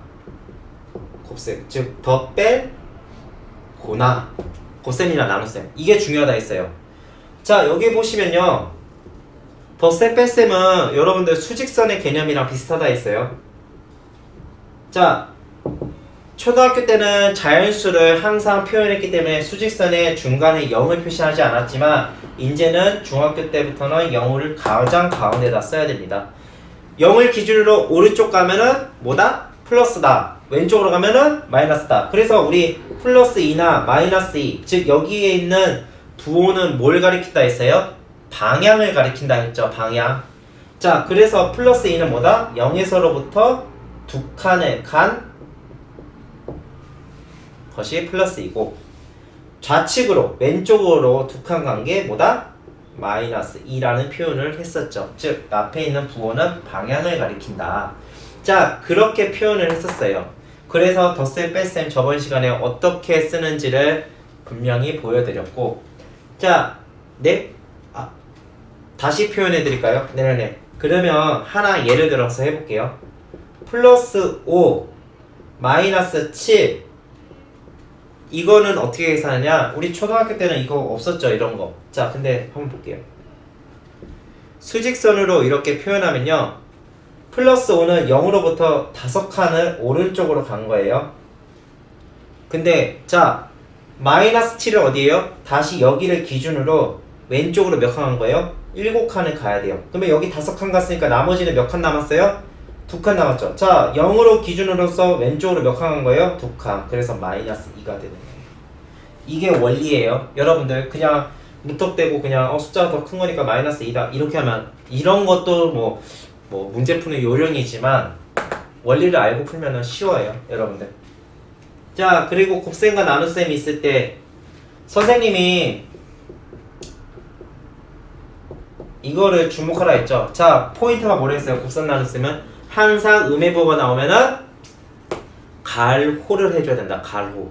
곱셈, 즉 덧뺄 고나, 곱셈이나 나눗셈, 이게 중요하다 했어요. 자, 여기 보시면요, 덧셈 뺄셈은 여러분들 수직선의 개념이랑 비슷하다 했어요. 자, 초등학교 때는 자연수를 항상 표현했기 때문에 수직선의 중간에 0을 표시하지 않았지만, 이제는 중학교 때부터는 0을 가장 가운데다 써야 됩니다. 0을 기준으로 오른쪽 가면은 뭐다? 플러스다. 왼쪽으로 가면은 마이너스다. 그래서 우리 플러스 2나 마이너스 2, 즉 여기에 있는 부호는 뭘 가리킨다 했어요? 방향을 가리킨다 했죠. 방향. 자, 그래서 플러스 2는 뭐다? 0에서로부터 두 칸을 간 것이 플러스 2고, 좌측으로 왼쪽으로 두 칸 간 게 뭐다? 마이너스 2라는 표현을 했었죠. 즉 앞에 있는 부호는 방향을 가리킨다. 자, 그렇게 표현을 했었어요. 그래서 덧셈 뺄셈 저번 시간에 어떻게 쓰는지를 분명히 보여드렸고, 자, 네? 다시 표현해 드릴까요? 네네네. 그러면 하나 예를 들어서 해볼게요. 플러스 5 마이너스 7, 이거는 어떻게 계산하냐? 우리 초등학교 때는 이거 없었죠, 이런 거. 자, 근데 한번 볼게요. 수직선으로 이렇게 표현하면요, 플러스 5는 0으로부터 5칸을 오른쪽으로 간 거예요. 근데 자, 마이너스 7은 어디에요? 다시 여기를 기준으로 왼쪽으로 몇 칸 간 거예요? 7칸을 가야 돼요. 그러면 여기 5칸 갔으니까 나머지는 몇 칸 남았어요? 2칸 남았죠. 자, 0으로 기준으로서 왼쪽으로 몇 칸 간 거예요? 2칸. 그래서 마이너스 2가 되는 거예요. 이게 원리예요. 여러분들 그냥 무턱대고 그냥 숫자가 더 큰 거니까 마이너스 2다 이렇게 하면, 이런 것도 뭐 문제 푸는 요령이지만 원리를 알고 풀면은 쉬워요, 여러분들. 자, 그리고 곱셈과 나눗셈이 있을 때 선생님이 이거를 주목하라 했죠. 자, 포인트가 뭐라 했어요? 곱셈 나눗셈은 항상 음의 부호가 나오면은 가로를 해줘야 된다. 가로.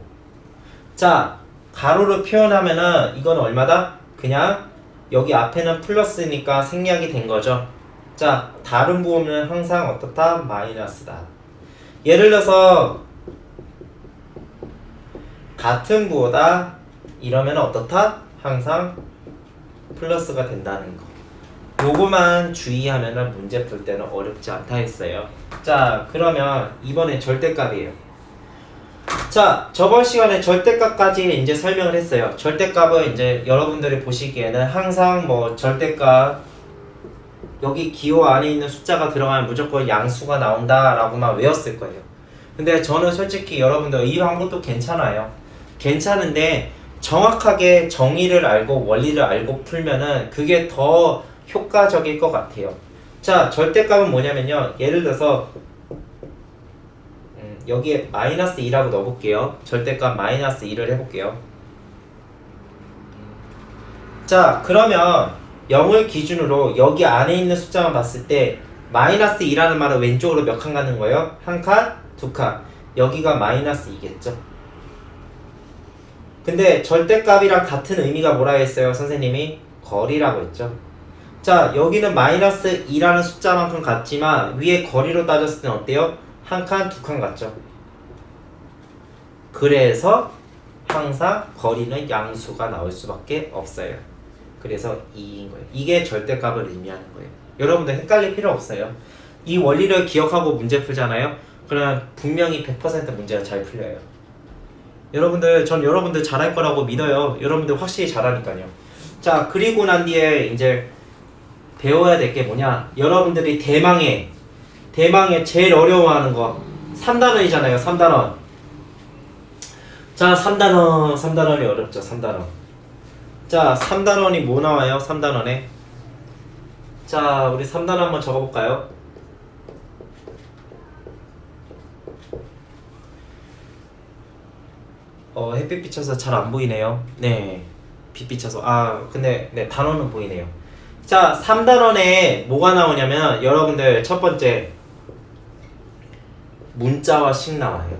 자, 가로로 표현하면은 이건 얼마다? 그냥 여기 앞에는 플러스니까 생략이 된 거죠. 자, 다른 부호는 항상 어떻다? 마이너스다. 예를 들어서 같은 부호다 이러면 어떻다? 항상 플러스가 된다는 거. 요거만 주의하면 문제 풀 때는 어렵지 않다 했어요. 자, 그러면 이번엔 절대값이에요. 자, 저번 시간에 절대값까지 이제 설명을 했어요. 절대값은 이제 여러분들이 보시기에는 항상 뭐 절대값 여기 기호 안에 있는 숫자가 들어가면 무조건 양수가 나온다 라고만 외웠을 거예요. 근데 저는 솔직히 여러분들 이 방법도 괜찮아요. 괜찮은데 정확하게 정의를 알고 원리를 알고 풀면은 그게 더 효과적일 것 같아요. 자, 절대값은 뭐냐면요, 예를 들어서 여기에 마이너스 2라고 넣어볼게요. 절대값 마이너스 2를 해볼게요. 자, 그러면 0을 기준으로 여기 안에 있는 숫자만 봤을 때 마이너스 2라는 말은 왼쪽으로 몇 칸 가는 거예요? 한 칸? 두 칸. 여기가 마이너스 2겠죠? 근데 절대값이랑 같은 의미가 뭐라 했어요? 선생님이 거리라고 했죠. 자, 여기는 마이너스 2라는 숫자만큼 같지만 위에 거리로 따졌을 때는 어때요? 한 칸, 두 칸 같죠? 그래서 항상 거리는 양수가 나올 수밖에 없어요. 그래서 2인 거예요. 이게 절대값을 의미하는 거예요. 여러분들 헷갈릴 필요 없어요. 이 원리를 기억하고 문제 풀잖아요. 그러면 분명히 100% 문제가 잘 풀려요. 여러분들, 전 여러분들 잘할 거라고 믿어요. 여러분들 확실히 잘하니까요. 자, 그리고 난 뒤에 이제 배워야 될 게 뭐냐? 여러분들이 대망의 제일 어려워하는 거 3단원이잖아요. 3단원. 자, 3단원이 어렵죠. 3단원. 자, 3단원이 뭐 나와요? 3단원에. 자, 우리 3단원 한번 적어볼까요? 햇빛 비쳐서 잘 안 보이네요. 네, 빛 비쳐서. 근데 네, 단원은 보이네요. 자, 3단원에 뭐가 나오냐면 여러분들 첫 번째 문자와 식 나와요.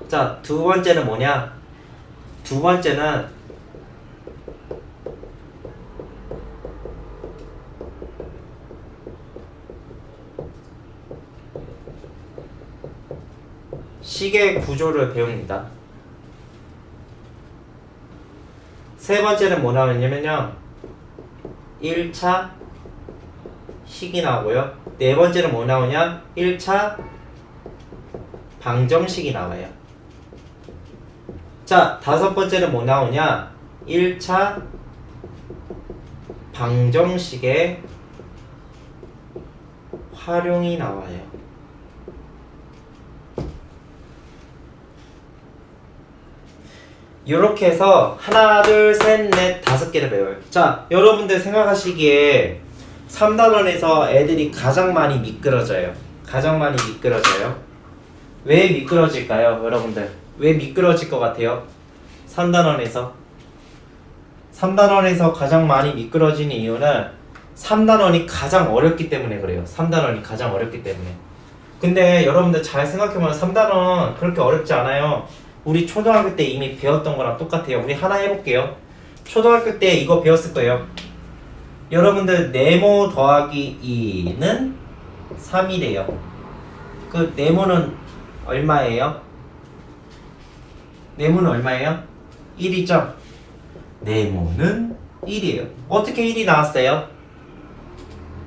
자, 두 번째는 뭐냐? 두 번째는 식의 구조를 배웁니다. 세 번째는 뭐 나오냐면요, 1차 식이 나오고요. 네 번째는 뭐 나오냐? 1차 방정식이 나와요. 자, 다섯 번째는 뭐 나오냐? 1차 방정식의 활용이 나와요. 이렇게 해서 하나, 둘, 셋, 넷, 다섯 개를 배워요. 자, 여러분들 생각하시기에 3단원에서 애들이 가장 많이 미끄러져요. 가장 많이 미끄러져요. 왜 미끄러질까요, 여러분들? 왜 미끄러질 것 같아요? 3단원에서 가장 많이 미끄러지는 이유는 3단원이 가장 어렵기 때문에 그래요. 3단원이 가장 어렵기 때문에. 근데 여러분들 잘 생각해보면 3단원 그렇게 어렵지 않아요. 우리 초등학교 때 이미 배웠던 거랑 똑같아요. 우리 하나 해볼게요. 초등학교 때 이거 배웠을 거예요. 여러분들 네모 더하기 2는 3이래요. 그 네모는 얼마예요? 네모는 얼마예요? 1이죠? 네모는 1이에요. 어떻게 1이 나왔어요?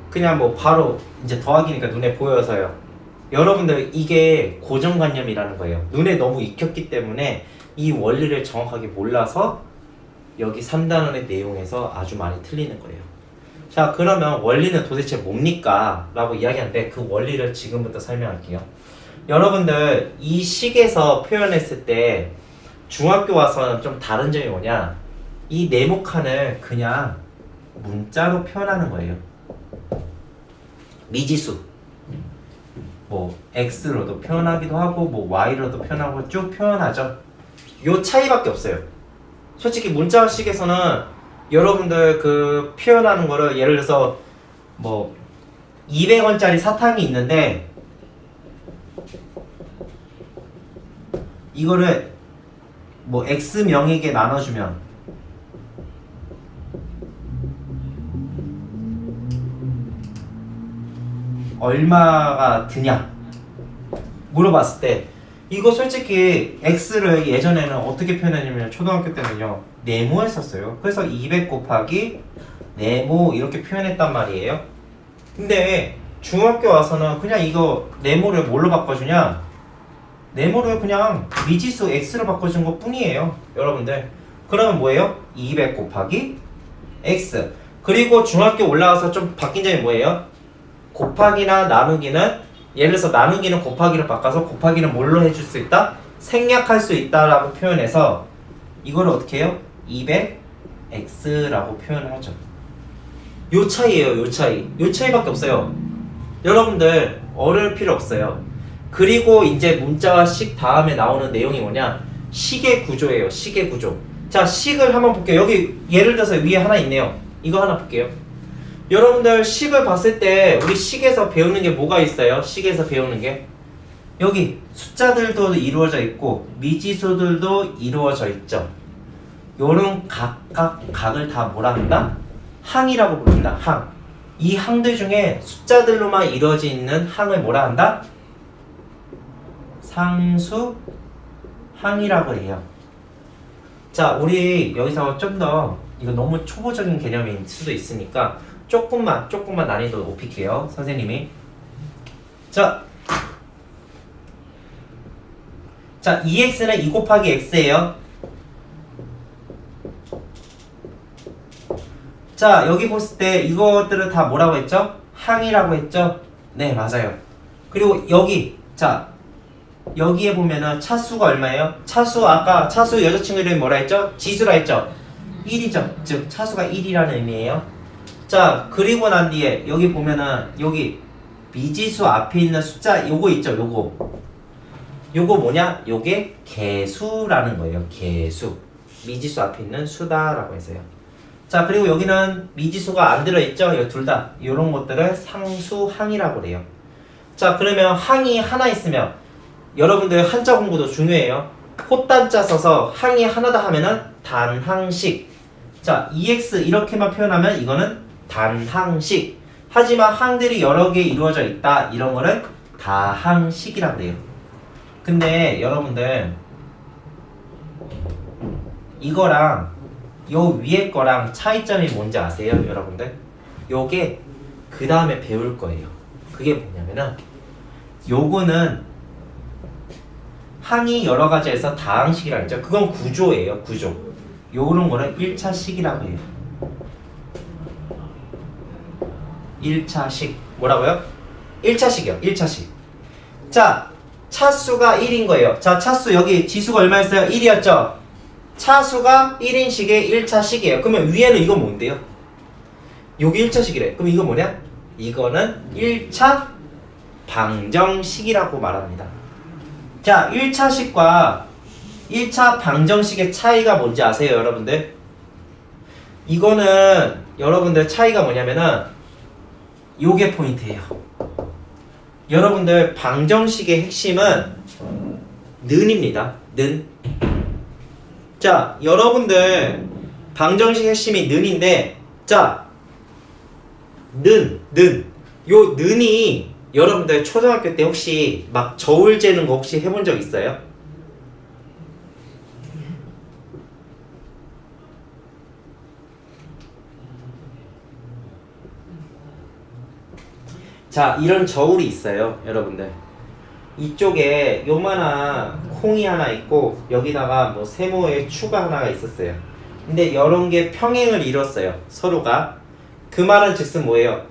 그냥 뭐 바로 이제 더하기니까 눈에 보여서요. 여러분들 이게 고정관념이라는 거예요. 눈에 너무 익혔기 때문에 이 원리를 정확하게 몰라서 여기 3단원의 내용에서 아주 많이 틀리는 거예요. 자, 그러면 원리는 도대체 뭡니까? 라고 이야기하는데 그 원리를 지금부터 설명할게요. 여러분들 이 식에서 표현했을 때 중학교 와서는 좀 다른 점이 뭐냐, 이 네모칸을 그냥 문자로 표현하는 거예요. 미지수, 뭐 x로도 표현하기도 하고 뭐 y로도 표현하고 쭉 표현하죠. 요 차이밖에 없어요. 솔직히 문자식에서는 여러분들 그 표현하는 거를 예를 들어서 뭐 200원짜리 사탕이 있는데 이거를 뭐 x명에게 나눠주면 얼마가 드냐 물어봤을 때 이거 솔직히 x를 예전에는 어떻게 표현했냐면 초등학교 때는요 네모 했었어요. 그래서 200 곱하기 네모 이렇게 표현했단 말이에요. 근데 중학교 와서는 그냥 이거 네모를 뭘로 바꿔주냐? 네모를 그냥 미지수 x로 바꿔준 것 뿐이에요, 여러분들. 그러면 뭐예요? 200 곱하기 x. 그리고 중학교 올라와서 좀 바뀐 점이 뭐예요? 곱하기나 나누기는, 예를 들어서 나누기는 곱하기로 바꿔서 곱하기는 뭘로 해줄 수 있다? 생략할 수 있다라고 표현해서 이거를 어떻게 해요? 200x라고 표현을 하죠. 요 차이예요, 요 차이. 요 차이밖에 없어요. 여러분들 어려울 필요 없어요. 그리고 이제 문자와 식 다음에 나오는 내용이 뭐냐? 식의 구조예요, 식의 구조. 자, 식을 한번 볼게요. 여기 예를 들어서 위에 하나 있네요. 이거 하나 볼게요. 여러분들 식을 봤을 때 우리 식에서 배우는 게 뭐가 있어요? 식에서 배우는 게 여기 숫자들도 이루어져 있고 미지수들도 이루어져 있죠. 요런 각각 각을 다 뭐라 한다? 항이라고 부른다. 항. 이 항들 중에 숫자들로만 이루어져 있는 항을 뭐라 한다? 상수 항이라고 해요. 자, 우리 여기서 좀 더 이거 너무 초보적인 개념일 수도 있으니까 조금만 난이도 높일게요, 선생님이. 자, 2x는 2 곱하기 x예요. 자, 여기 봤을 때 이것들을 다 뭐라고 했죠? 항이라고 했죠? 네, 맞아요. 그리고 여기, 자, 여기에 보면은 차수가 얼마예요? 차수, 아까 차수 여자친구 이름이 뭐라 했죠? 지수라 했죠? 1이죠. 즉 차수가 1이라는 의미예요. 자, 그리고 난 뒤에 여기 보면은 여기 미지수 앞에 있는 숫자 요거 있죠? 요거 뭐냐? 요게 개수라는 거예요. 개수. 미지수 앞에 있는 수다라고 해서요. 자, 그리고 여기는 미지수가 안 들어있죠? 이 둘 다. 요런 것들을 상수항이라고 그래요. 자, 그러면 항이 하나 있으면 여러분들 한자 공부도 중요해요. 꽃단자 써서 항이 하나다 하면은 단항식. 자, 2x 이렇게만 표현하면 이거는 단항식. 하지만 항들이 여러 개 이루어져 있다, 이런 거를 다항식이라고 해요. 근데 여러분들 이거랑 요 위에 거랑 차이점이 뭔지 아세요, 여러분들? 요게 그 다음에 배울 거예요. 그게 뭐냐면은 요거는 항이 여러 가지에서 다항식이라고 했죠. 그건 구조예요, 구조. 요런 거는 1차식이라고 해요. 1차식. 뭐라고요? 1차식이요, 1차식. 자, 차수가 1인 거예요. 자, 차수 여기 지수가 얼마였어요? 1이었죠? 차수가 1인 식의 1차식이에요. 그러면 위에는 이거 뭔데요? 요게 1차식이래. 그럼 이거 뭐냐? 이거는 1차 방정식이라고 말합니다. 자, 1차식과 1차 방정식의 차이가 뭔지 아세요, 여러분들? 이거는 여러분들 차이가 뭐냐면은 요게 포인트예요. 여러분들 방정식의 핵심은 는입니다. 는. 자, 여러분들 방정식 핵심이 는인데, 자, 요 는이 여러분들 초등학교 때 혹시 막 저울 재는 거 혹시 해본 적 있어요? 자, 이런 저울이 있어요, 여러분들. 이쪽에 요만한 콩이 하나 있고 여기다가 뭐 세모의 추가 하나가 있었어요. 근데 이런 게 평행을 이뤘어요, 서로가. 그 말은 즉슨 뭐예요?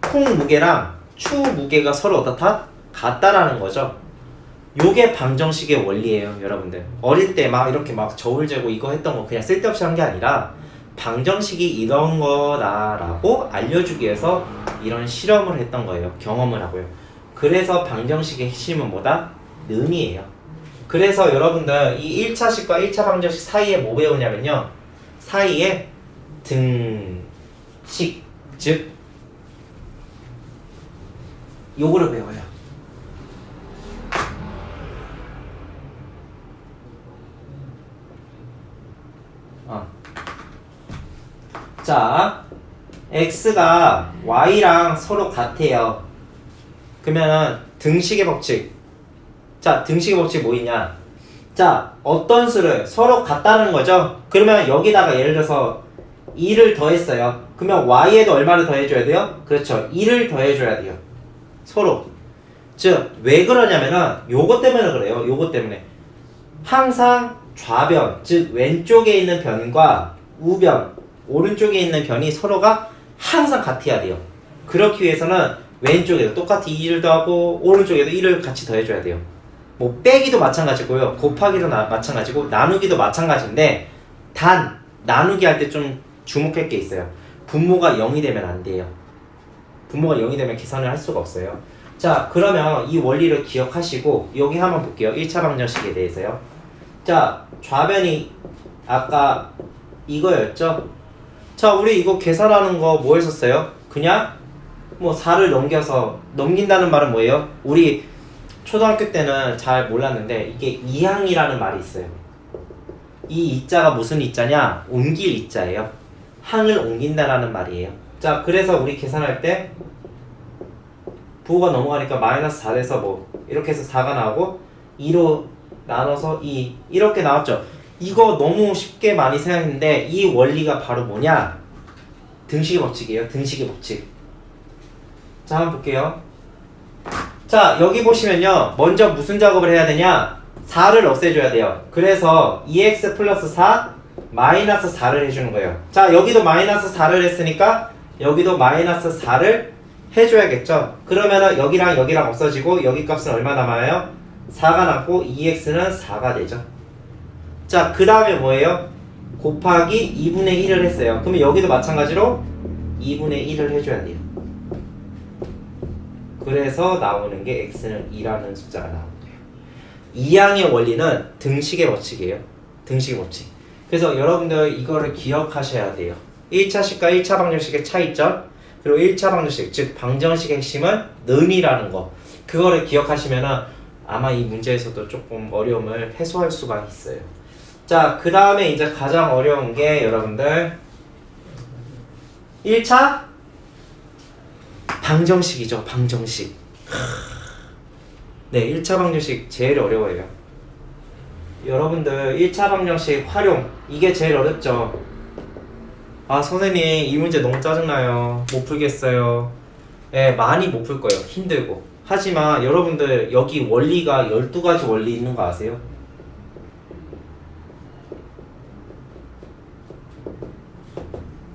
콩 무게랑 추 무게가 서로 어떻다? 같다라는 거죠. 요게 방정식의 원리예요, 여러분들. 어릴 때 막 이렇게 막 저울 재고 이거 했던 거 그냥 쓸데없이 한 게 아니라 방정식이 이런 거다라고 알려주기 위해서 이런 실험을 했던 거예요. 경험을 하고요. 그래서 방정식의 핵심은 뭐다? 는이에요. 그래서 여러분들 이 1차식과 1차 방정식 사이에 뭐 배우냐면요, 사이에 등식, 즉 요거를 배워요. 자, x가 y랑 서로 같아요. 그러면은 등식의 법칙. 자, 등식의 법칙 뭐 있냐? 자, 어떤 수를 서로 같다는 거죠. 그러면 여기다가 예를 들어서 2를 더했어요. 그러면 y에도 얼마를 더해줘야 돼요? 그렇죠, 2를 더해줘야 돼요. 서로. 즉 왜 그러냐면은 요것 때문에 그래요. 요것 때문에 항상 좌변, 즉 왼쪽에 있는 변과 우변, 오른쪽에 있는 변이 서로가 항상 같아야 돼요. 그렇기 위해서는 왼쪽에도 똑같이 2를 더하고 오른쪽에도 1을 같이 더해줘야 돼요. 뭐 빼기도 마찬가지고요. 곱하기도 마찬가지고 나누기도 마찬가지인데 단 나누기 할 때 좀 주목할 게 있어요. 분모가 0이 되면 안 돼요. 분모가 0이 되면 계산을 할 수가 없어요. 자, 그러면 이 원리를 기억하시고 여기 한번 볼게요. 1차 방정식에 대해서요. 자, 좌변이 아까 이거였죠? 자, 우리 이거 계산하는 거 뭐 했었어요? 그냥 뭐 4를 넘겨서, 넘긴다는 말은 뭐예요? 우리 초등학교 때는 잘 몰랐는데 이게 이항이라는 말이 있어요. 이 이자가 무슨 이자냐? 옮길 이자예요. 항을 옮긴다라는 말이에요. 자, 그래서 우리 계산할 때 부호가 넘어가니까 마이너스 4 돼서 뭐 이렇게 해서 4가 나오고 2로 나눠서 2 이렇게 나왔죠. 이거 너무 쉽게 많이 생각했는데 이 원리가 바로 뭐냐? 등식의 법칙이에요. 등식의 법칙. 자, 한번 볼게요. 자, 여기 보시면요. 먼저 무슨 작업을 해야 되냐? 4를 없애줘야 돼요. 그래서 2x 플러스 4 마이너스 4를 해주는 거예요. 자, 여기도 마이너스 4를 했으니까 여기도 마이너스 4를 해줘야겠죠. 그러면은 여기랑 여기랑 없어지고 여기 값은 얼마 남아요? 4가 남고 2x는 4가 되죠. 자, 그 다음에 뭐예요? 곱하기 2분의 1을 했어요. 그러면 여기도 마찬가지로 2분의 1을 해줘야 돼요. 그래서 나오는 게 x는 2라는 숫자가 나오는 거예요. 이항의 원리는 등식의 법칙이에요. 등식의 법칙. 그래서 여러분들 이거를 기억하셔야 돼요. 1차식과 1차 방정식의 차이점, 그리고 1차 방정식, 즉 방정식의 핵심은 는이라는 거. 그거를 기억하시면은 아마 이 문제에서도 조금 어려움을 해소할 수가 있어요. 자, 그 다음에 이제 가장 어려운 게 여러분들 1차 방정식이죠. 방정식. 네, 1차 방정식 제일 어려워요. 여러분들 1차 방정식 활용, 이게 제일 어렵죠. 아, 선생님 이 문제 너무 짜증나요. 못 풀겠어요. 예, 많이 못 풀 거예요. 힘들고. 하지만 여러분들 여기 원리가 12가지 원리 있는 거 아세요?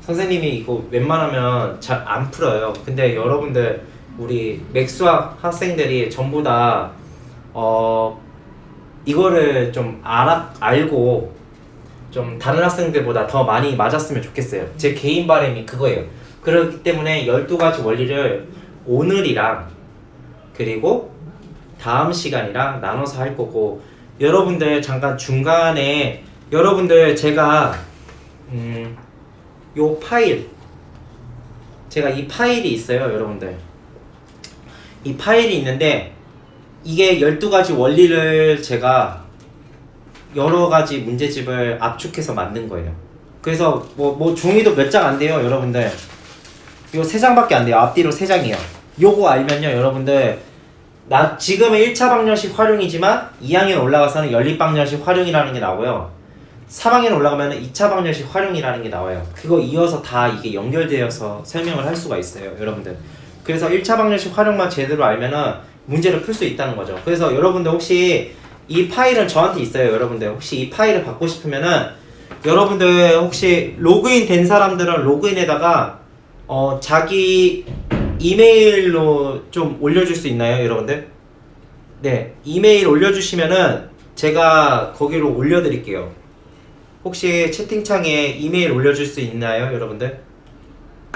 선생님이 이거 웬만하면 잘 안 풀어요. 근데 여러분들 우리 맥수학 학생들이 전부 다 이거를 좀 알고 좀 다른 학생들보다 더 많이 맞았으면 좋겠어요. 제 개인 바람이 그거예요. 그렇기 때문에 12가지 원리를 오늘이랑 그리고 다음 시간이랑 나눠서 할 거고, 여러분들 잠깐 중간에 여러분들 제가 요 파일, 제가 이 파일이 있어요. 여러분들 이 파일이 있는데 이게 12가지 원리를 제가 여러가지 문제집을 압축해서 만든 거예요. 그래서 뭐 종이도 몇 장 안 돼요. 여러분들 요 3장밖에 안 돼요. 앞뒤로 3장이에요. 요거 알면요 여러분들, 나 지금은 1차 방정식 활용이지만 2항에 올라가서는 연립방정식 활용이라는 게 나오고요, 3항에 올라가면 2차 방정식 활용이라는 게 나와요. 그거 이어서 다 이게 연결되어서 설명을 할 수가 있어요. 여러분들 그래서 1차 방정식 활용만 제대로 알면은 문제를 풀 수 있다는 거죠. 그래서 여러분들 혹시 이 파일은 저한테 있어요. 여러분들 혹시 이 파일을 받고 싶으면은, 여러분들 혹시 로그인 된 사람들은 로그인에다가 자기 이메일로 좀 올려줄 수 있나요? 여러분들? 네, 이메일 올려주시면은 제가 거기로 올려드릴게요. 혹시 채팅창에 이메일 올려줄 수 있나요? 여러분들?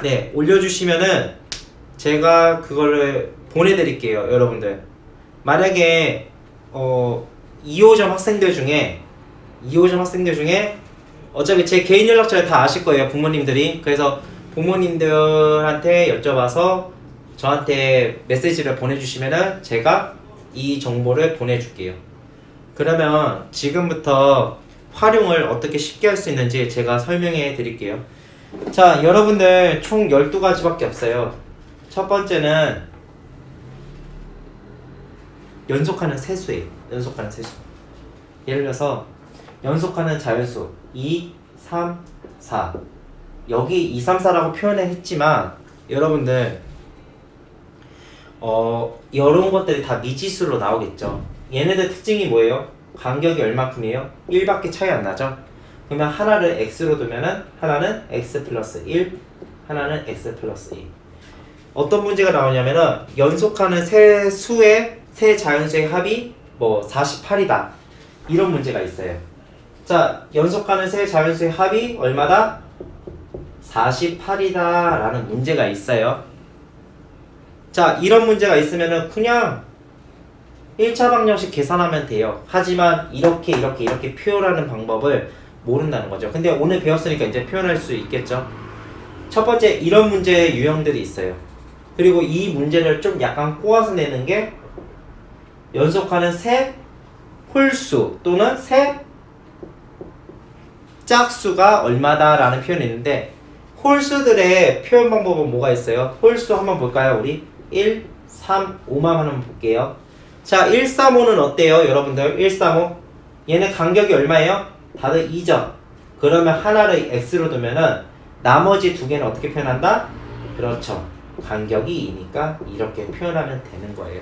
네, 올려주시면은 제가 그거를 보내드릴게요. 여러분들 만약에 2호점 학생들 중에 어차피 제 개인 연락처를 다 아실 거예요. 부모님들이. 그래서 부모님들한테 여쭤봐서 저한테 메시지를 보내주시면은 제가 이 정보를 보내줄게요. 그러면 지금부터 활용을 어떻게 쉽게 할 수 있는지 제가 설명해 드릴게요. 자, 여러분들 총 12가지밖에 없어요. 첫 번째는 연속하는 세수예요. 연속하는 세수. 예를 들어서 연속하는 자연수 2, 3, 4. 여기 2, 3, 4라고 표현을 했지만 여러분들 이런 것들이 다 미지수로 나오겠죠. 얘네들 특징이 뭐예요? 간격이 얼마큼이에요? 1밖에 차이 안 나죠? 그러면 하나를 x로 두면은 하나는 x 플러스 1, 하나는 x 플러스 2. 어떤 문제가 나오냐면은 연속하는 세 자연수의 합이 뭐 48이다. 이런 문제가 있어요. 자, 연속하는 세 자연수의 합이 얼마다? 48이다 라는 문제가 있어요. 자, 이런 문제가 있으면은 그냥 1차 방정식 계산하면 돼요. 하지만 이렇게 표현하는 방법을 모른다는 거죠. 근데 오늘 배웠으니까 이제 표현할 수 있겠죠. 첫 번째, 이런 문제의 유형들이 있어요. 그리고 이 문제를 좀 약간 꼬아서 내는 게 연속하는 세 홀수 또는 세 짝수가 얼마다 라는 표현이 있는데, 홀수들의 표현 방법은 뭐가 있어요? 홀수 한번 볼까요? 우리 1, 3, 5만 한번 볼게요. 자, 1, 3, 5는 어때요? 여러분들 1, 3, 5 얘네 간격이 얼마예요? 다들 2죠. 그러면 하나를 x로 두면은 나머지 두 개는 어떻게 표현한다? 그렇죠. 간격이 2니까 이렇게 표현하면 되는 거예요.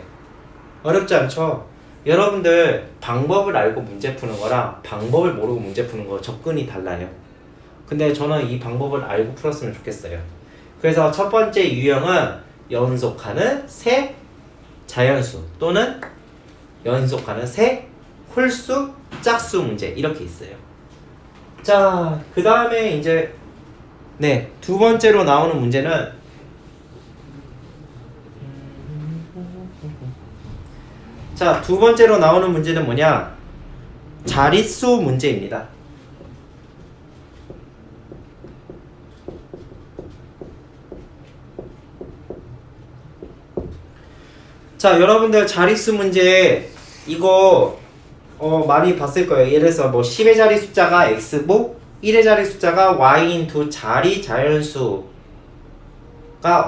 어렵지 않죠? 여러분들 방법을 알고 문제 푸는 거랑 방법을 모르고 문제 푸는 거 접근이 달라요. 근데 저는 이 방법을 알고 풀었으면 좋겠어요. 그래서 첫 번째 유형은 연속하는 세 자연수 또는 연속하는 세 홀수 짝수 문제 이렇게 있어요. 자, 그 다음에 이제 두 번째로 나오는 문제는 두 번째로 나오는 문제는 뭐냐? 자릿수 문제입니다. 자, 여러분들 자릿수 문제 이거 많이 봤을 거예요. 예를 들어서 뭐 10의 자리 숫자가 x고 1의 자리 숫자가 y인 두 자리 자연수가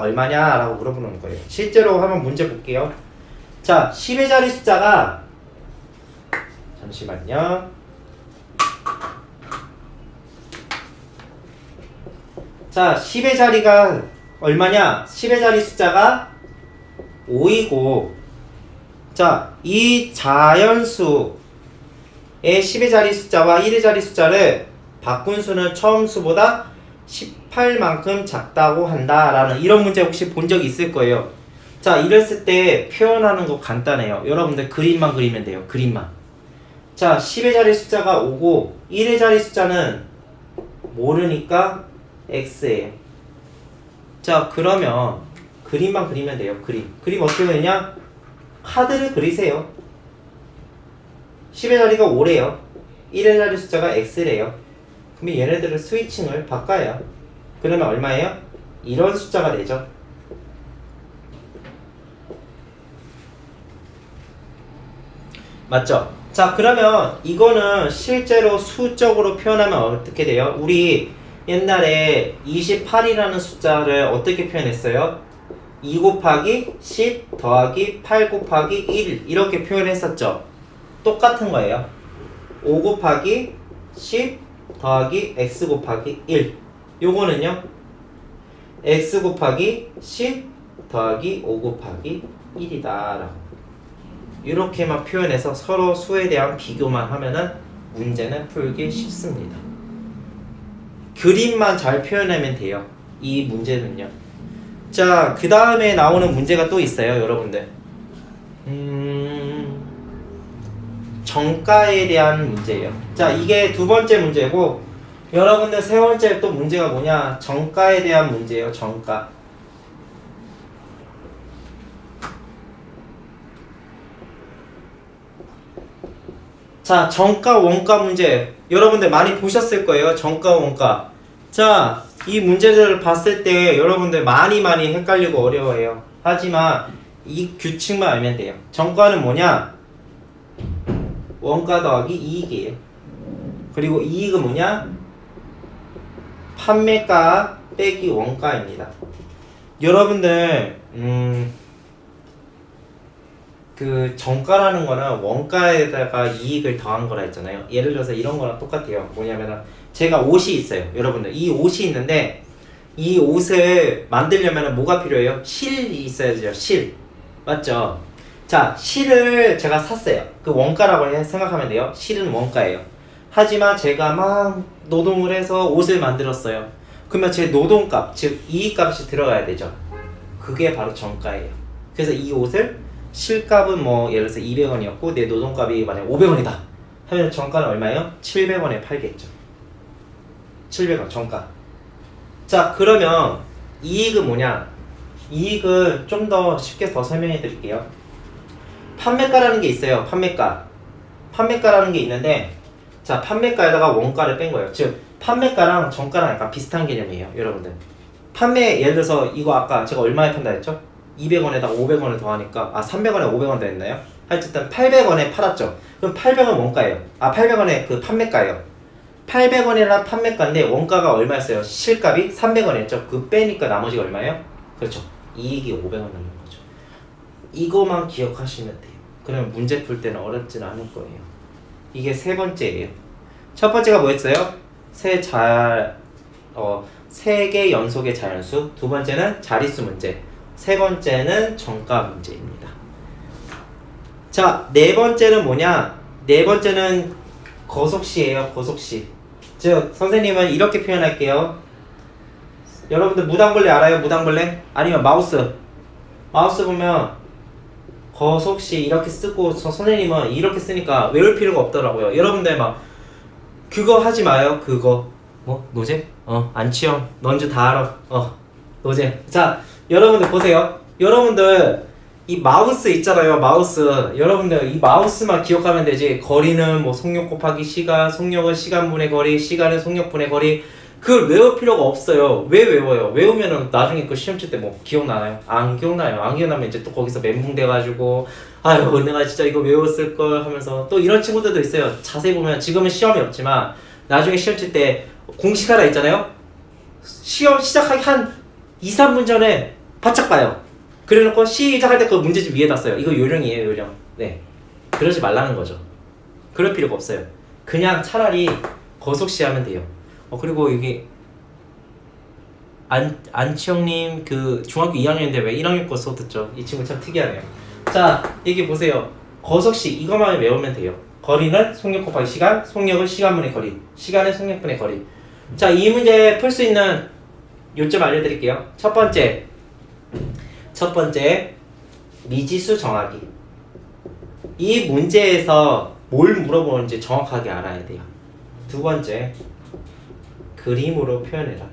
얼마냐 라고 물어보는 거예요. 실제로 한번 문제 볼게요. 자, 10의 자리 숫자가 잠시만요. 자, 10의 자리가 얼마냐? 10의 자리 숫자가 5이고, 자, 이 자연수의 10의 자리 숫자와 1의 자리 숫자를 바꾼 수는 처음 수보다 18만큼 작다고 한다 라는 이런 문제 혹시 본 적 있을 거예요. 자, 이랬을 때 표현하는 거 간단해요. 여러분들 그림만 그리면 돼요. 그림만. 자, 10의 자리 숫자가 5고 1의 자리 숫자는 모르니까 x예요. 자, 그러면 그림만 그리면 돼요. 그림 어떻게 그리냐? 카드를 그리세요. 10의 자리가 5래요. 1의 자리 숫자가 x래요. 그러면 얘네들을 스위칭을 바꿔요. 그러면 얼마예요? 이런 숫자가 되죠. 맞죠? 자, 그러면 이거는 실제로 수적으로 표현하면 어떻게 돼요? 우리 옛날에 28이라는 숫자를 어떻게 표현했어요? 2 곱하기 10 더하기 8 곱하기 1 이렇게 표현했었죠. 똑같은 거예요. 5 곱하기 10 더하기 x 곱하기 1 요거는요 x 곱하기 10 더하기 5 곱하기 1이다 라고 이렇게만 표현해서 서로 수에 대한 비교만 하면은 문제는 풀기 쉽습니다. 그림만 잘 표현하면 돼요. 이 문제는요. 자, 그 다음에 나오는 문제가 또 있어요. 여러분들 정가에 대한 문제예요. 자, 이게 두 번째 문제고 여러분들 세 번째 또 문제가 뭐냐? 정가에 대한 문제예요. 정가. 자, 정가 원가 문제 여러분들 많이 보셨을 거예요. 정가 원가. 자, 이 문제들을 봤을 때 여러분들 많이 헷갈리고 어려워해요. 하지만 이 규칙만 알면 돼요. 정가는 뭐냐? 원가 더하기 이익이에요. 그리고 이익은 뭐냐? 판매가 빼기 원가입니다. 여러분들 그 정가라는 거는 원가에다가 이익을 더한 거라 했잖아요. 예를 들어서 이런 거랑 똑같아요. 뭐냐면은 제가 옷이 있어요. 여러분들 이 옷이 있는데 이 옷을 만들려면 뭐가 필요해요? 실이 있어야죠. 실. 맞죠? 자, 실을 제가 샀어요. 그 원가라고 생각하면 돼요. 실은 원가예요. 하지만 제가 막 노동을 해서 옷을 만들었어요. 그러면 제 노동값, 즉 이익값이 들어가야 되죠. 그게 바로 정가예요. 그래서 이 옷을 실값은 뭐 예를 들어서 200원이었고 내 노동값이 만약 500원이다 하면 정가는 얼마예요? 700원에 팔겠죠. 700원 정가. 자, 그러면 이익은 뭐냐? 이익은 좀 더 쉽게 더 설명해 드릴게요. 판매가라는 게 있어요. 판매가라는 게 있는데, 자, 판매가에다가 원가를 뺀 거예요. 즉 판매가랑 정가랑 약간 비슷한 개념이에요, 여러분들. 판매, 예를 들어서 이거 아까 제가 얼마에 판다 했죠? 200원에다가 500원을 더하니까 300원에 500원 더 했나요? 하여튼 800원에 팔았죠. 그럼 800원 원가예요. 800원에 그 판매가예요. 800원이란 판매가인데 원가가 얼마였어요? 실값이 300원이었죠. 그 빼니까 나머지가 얼마예요? 그렇죠. 이익이 500원 남는 거죠. 이거만 기억하시면 돼요. 그러면 문제 풀 때는 어렵지는 않을 거예요. 이게 세 번째예요. 첫 번째가 뭐였어요? 세 개 연속의 자연수. 두 번째는 자릿수 문제. 세 번째는 정가 문제입니다. 자, 네 번째는 뭐냐? 네 번째는 거속시예요. 거속시. 즉 선생님은 이렇게 표현할게요. 여러분들 무당벌레 알아요? 무당벌레? 아니면 마우스 보면 거속시 이렇게 쓰고 선생님은 이렇게 쓰니까 외울 필요가 없더라고요. 여러분들 막 그거 하지 마요. 그거 뭐? 노잼? 안치형 넌지 다 알아. 노잼. 자, 여러분들 보세요. 여러분들 이 마우스 있잖아요. 마우스. 여러분들 이 마우스만 기억하면 되지. 거리는 뭐 속력 곱하기 시간, 속력은 시간분의 거리, 시간은 속력분의 거리. 그걸 외울 필요가 없어요. 왜 외워요? 외우면은 나중에 그 시험 칠 때 뭐 기억나나요? 안 기억나요. 안 기억나면 이제 또 거기서 멘붕 돼가지고 아유 내가 진짜 이거 외웠을걸 하면서 또 이런 친구들도 있어요. 자세히 보면 지금은 시험이 없지만 나중에 시험 칠 때 공식 하나 있잖아요. 시험 시작하기 한 2, 3분 전에 바짝 봐요. 그래놓고 시작할 때 그 문제집 위에다 써요. 이거 요령이에요, 요령. 네, 그러지 말라는 거죠. 그럴 필요가 없어요. 그냥 차라리 거속시 하면 돼요. 그리고 이게 안치형님 그 중학교 2학년인데 왜 1학년 거 써듣죠? 이 친구 참 특이하네요. 자, 여기 보세요. 거속시 이것만 외우면 돼요. 거리는 속력 곱하기 시간, 속력은 시간분의 거리, 시간은 속력분의 거리. 자, 이 문제 풀 수 있는 요점 알려드릴게요. 첫 번째 미지수 정하기. 이 문제에서 뭘 물어보는지 정확하게 알아야 돼요. 두 번째, 그림으로 표현해라.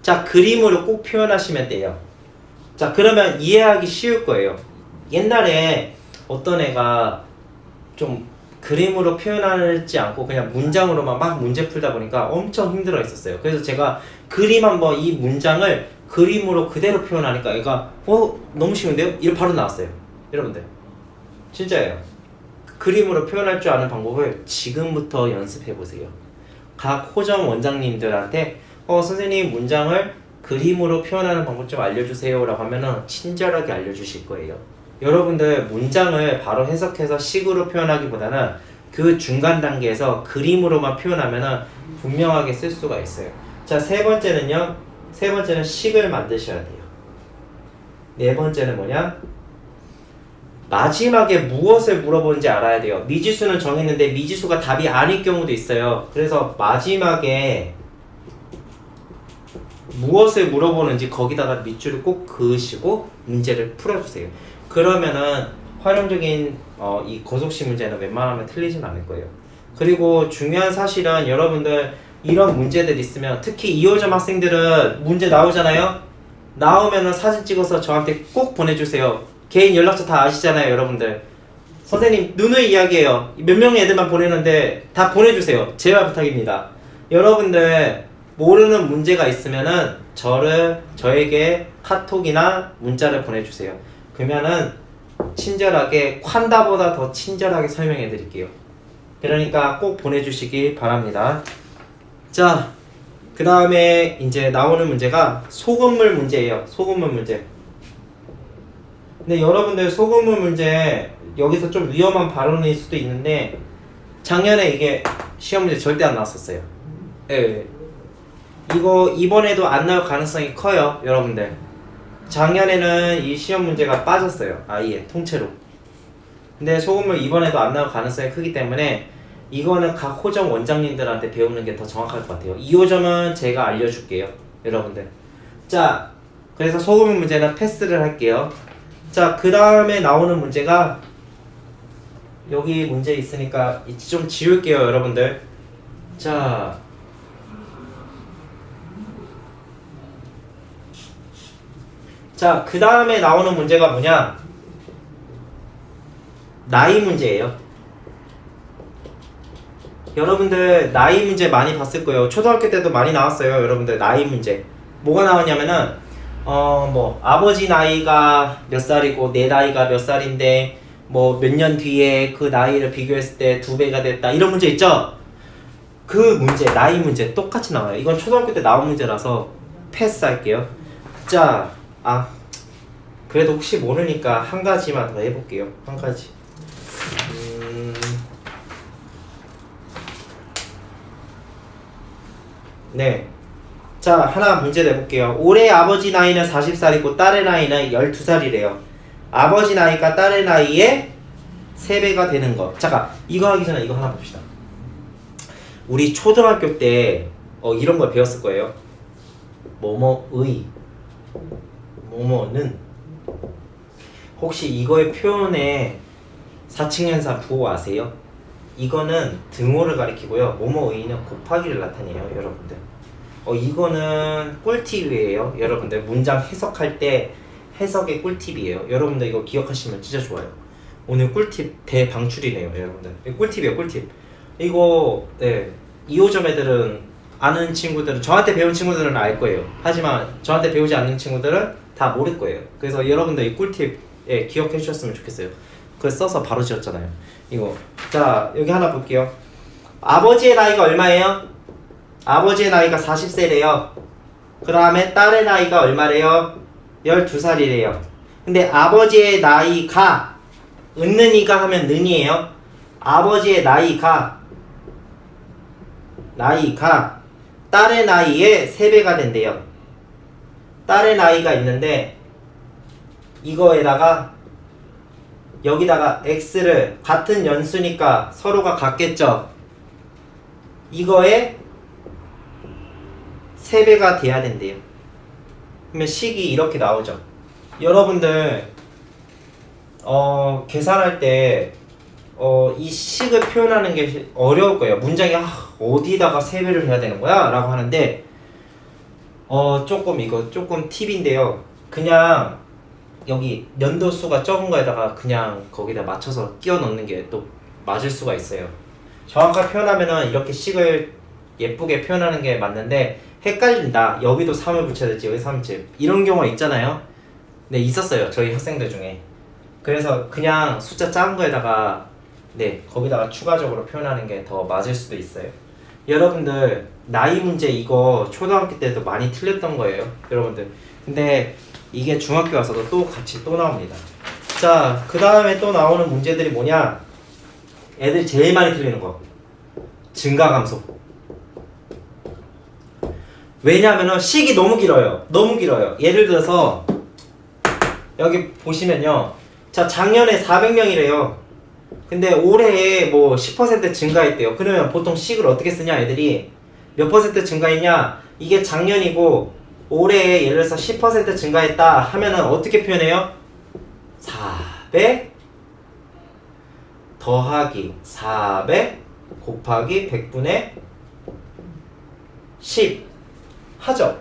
자, 그림으로 꼭 표현하시면 돼요. 자, 그러면 이해하기 쉬울 거예요. 옛날에 어떤 애가 좀 그림으로 표현하지 않고 그냥 문장으로만 막 문제 풀다 보니까 엄청 힘들어 했었어요. 그래서 제가 그림 한번 이 문장을 그림으로 그대로 표현하니까 얘가 너무 쉬운데요? 이렇게 바로 나왔어요. 여러분들 진짜예요. 그림으로 표현할 줄 아는 방법을 지금부터 연습해보세요. 각 호점 원장님들한테 선생님 문장을 그림으로 표현하는 방법 좀 알려주세요 라고 하면은 친절하게 알려주실 거예요. 여러분들 문장을 바로 해석해서 식으로 표현하기보다는 그 중간 단계에서 그림으로만 표현하면은 분명하게 쓸 수가 있어요. 자, 세 번째는 식을 만드셔야 돼요. 네 번째는 뭐냐? 마지막에 무엇을 물어보는지 알아야 돼요. 미지수는 정했는데 미지수가 답이 아닐 경우도 있어요. 그래서 마지막에 무엇을 물어보는지 거기다가 밑줄을 꼭 그으시고 문제를 풀어주세요. 그러면은 활용적인 이 거속시 문제는 웬만하면 틀리진 않을 거예요. 그리고 중요한 사실은 여러분들 이런 문제들 있으면 특히 2호점 학생들은 문제 나오잖아요. 나오면은 사진 찍어서 저한테 꼭 보내주세요. 개인 연락처 다 아시잖아요, 여러분들. 선생님 누누이 이야기해요. 몇 명의 애들만 보내는데 다 보내주세요. 제발 부탁입니다. 여러분들 모르는 문제가 있으면은 저에게 카톡이나 문자를 보내주세요. 그러면은 친절하게 콴다보다 더 친절하게 설명해 드릴게요. 그러니까 꼭 보내주시기 바랍니다. 자, 그 다음에 이제 나오는 문제가 소금물 문제예요. 소금물 문제. 근데 여러분들 소금물 문제 여기서 좀 위험한 발언일 수도 있는데 작년에 이게 시험 문제 절대 안 나왔었어요. 예. 이거 이번에도 안 나올 가능성이 커요, 여러분들. 작년에는 이 시험 문제가 빠졌어요. 아예 통째로. 근데 소금물 이번에도 안 나올 가능성이 크기 때문에 이거는 각 호점 원장님들한테 배우는 게 더 정확할 것 같아요. 2호점은 제가 알려줄게요. 여러분들. 자, 그래서 소금물 문제는 패스를 할게요. 자, 그 다음에 나오는 문제가 여기 문제 있으니까 좀 지울게요, 여러분들. 자, 그 다음에 나오는 문제가 뭐냐? 나이 문제예요. 여러분들 나이 문제 많이 봤을 거예요. 초등학교 때도 많이 나왔어요. 여러분들 나이 문제. 뭐가 나왔냐면은 뭐 아버지 나이가 몇 살이고 내 나이가 몇 살인데 뭐 몇 년 뒤에 그 나이를 비교했을 때 2배가 됐다. 이런 문제 있죠? 그 문제, 나이 문제 똑같이 나와요. 이건 초등학교 때 나온 문제라서 패스할게요. 자, 그래도 혹시 모르니까 한 가지만 더 해볼게요. 한 가지. 네. 자, 하나 문제 내볼게요. 올해 아버지 나이는 40살이고 딸의 나이는 12살이래요. 아버지 나이가 딸의 나이의 3배가 되는 거. 잠깐, 이거 하기 전에 이거 하나 봅시다. 우리 초등학교 때 이런 걸 배웠을 거예요. 뭐뭐의, 뭐뭐는. 혹시 이거의 표현에 사칙연산 부호 아세요? 이거는 등호를 가리키고요. 뭐뭐의는 곱하기를 나타내요, 여러분들. 이거는 꿀팁이에요, 여러분들. 문장 해석할 때 해석의 꿀팁이에요. 여러분들 이거 기억하시면 진짜 좋아요. 오늘 꿀팁 대방출이네요, 여러분들. 꿀팁이에요, 꿀팁. 이거 2호점 애들은 아는 친구들은, 저한테 배운 친구들은 알 거예요. 하지만 저한테 배우지 않는 친구들은 다 모를 거예요. 그래서 여러분들 이 꿀팁 기억해 주셨으면 좋겠어요. 그걸 써서 바로 지었잖아요. 이거. 자, 여기 하나 볼게요. 아버지의 나이가 얼마예요? 아버지의 나이가 40세래요. 그 다음에 딸의 나이가 얼마래요? 12살이래요. 근데 아버지의 나이가, 은는이가 하면 는이에요. 아버지의 나이가 딸의 나이의 3배가 된대요. 딸의 나이가 있는데 이거에다가 여기다가 x를, 같은 연수니까 서로가 같겠죠. 이거에 3배가 돼야 된대요. 그러면 식이 이렇게 나오죠. 여러분들 계산할 때 이 식을 표현하는 게 어려울 거예요. 문장이 어디다가 3배를 해야 되는 거야? 라고 하는데 조금 팁인데요. 그냥 여기 연도수가 적은 거에다가 그냥 거기다 맞춰서 끼워 넣는 게 또 맞을 수가 있어요. 정확하게 표현하면은 이렇게 식을 예쁘게 표현하는 게 맞는데 헷갈린다. 여기도 3을 붙여야 될지 여기 3을 붙여야 될지 이런 경우가 있잖아요. 네, 있었어요. 저희 학생들 중에. 그래서 그냥 숫자 작은 거에다가 거기다가 추가적으로 표현하는 게 더 맞을 수도 있어요. 여러분들 나이 문제 이거 초등학교 때도 많이 틀렸던 거예요, 여러분들. 근데 이게 중학교 와서도 또 같이 또 나옵니다. 자, 그 다음에 또 나오는 문제들이 뭐냐? 애들 제일 많이 틀리는 거, 증가감소. 왜냐면은 식이 너무 길어요. 너무 길어요. 예를 들어서 여기 보시면요, 자, 작년에 400명이래요 근데 올해에 뭐 10% 증가했대요. 그러면 보통 식을 어떻게 쓰냐, 애들이 몇 퍼센트 증가했냐, 이게 작년이고 올해에 예를 들어서 10% 증가했다 하면은 어떻게 표현해요? 400 더하기 400 곱하기 100분의 10 하죠.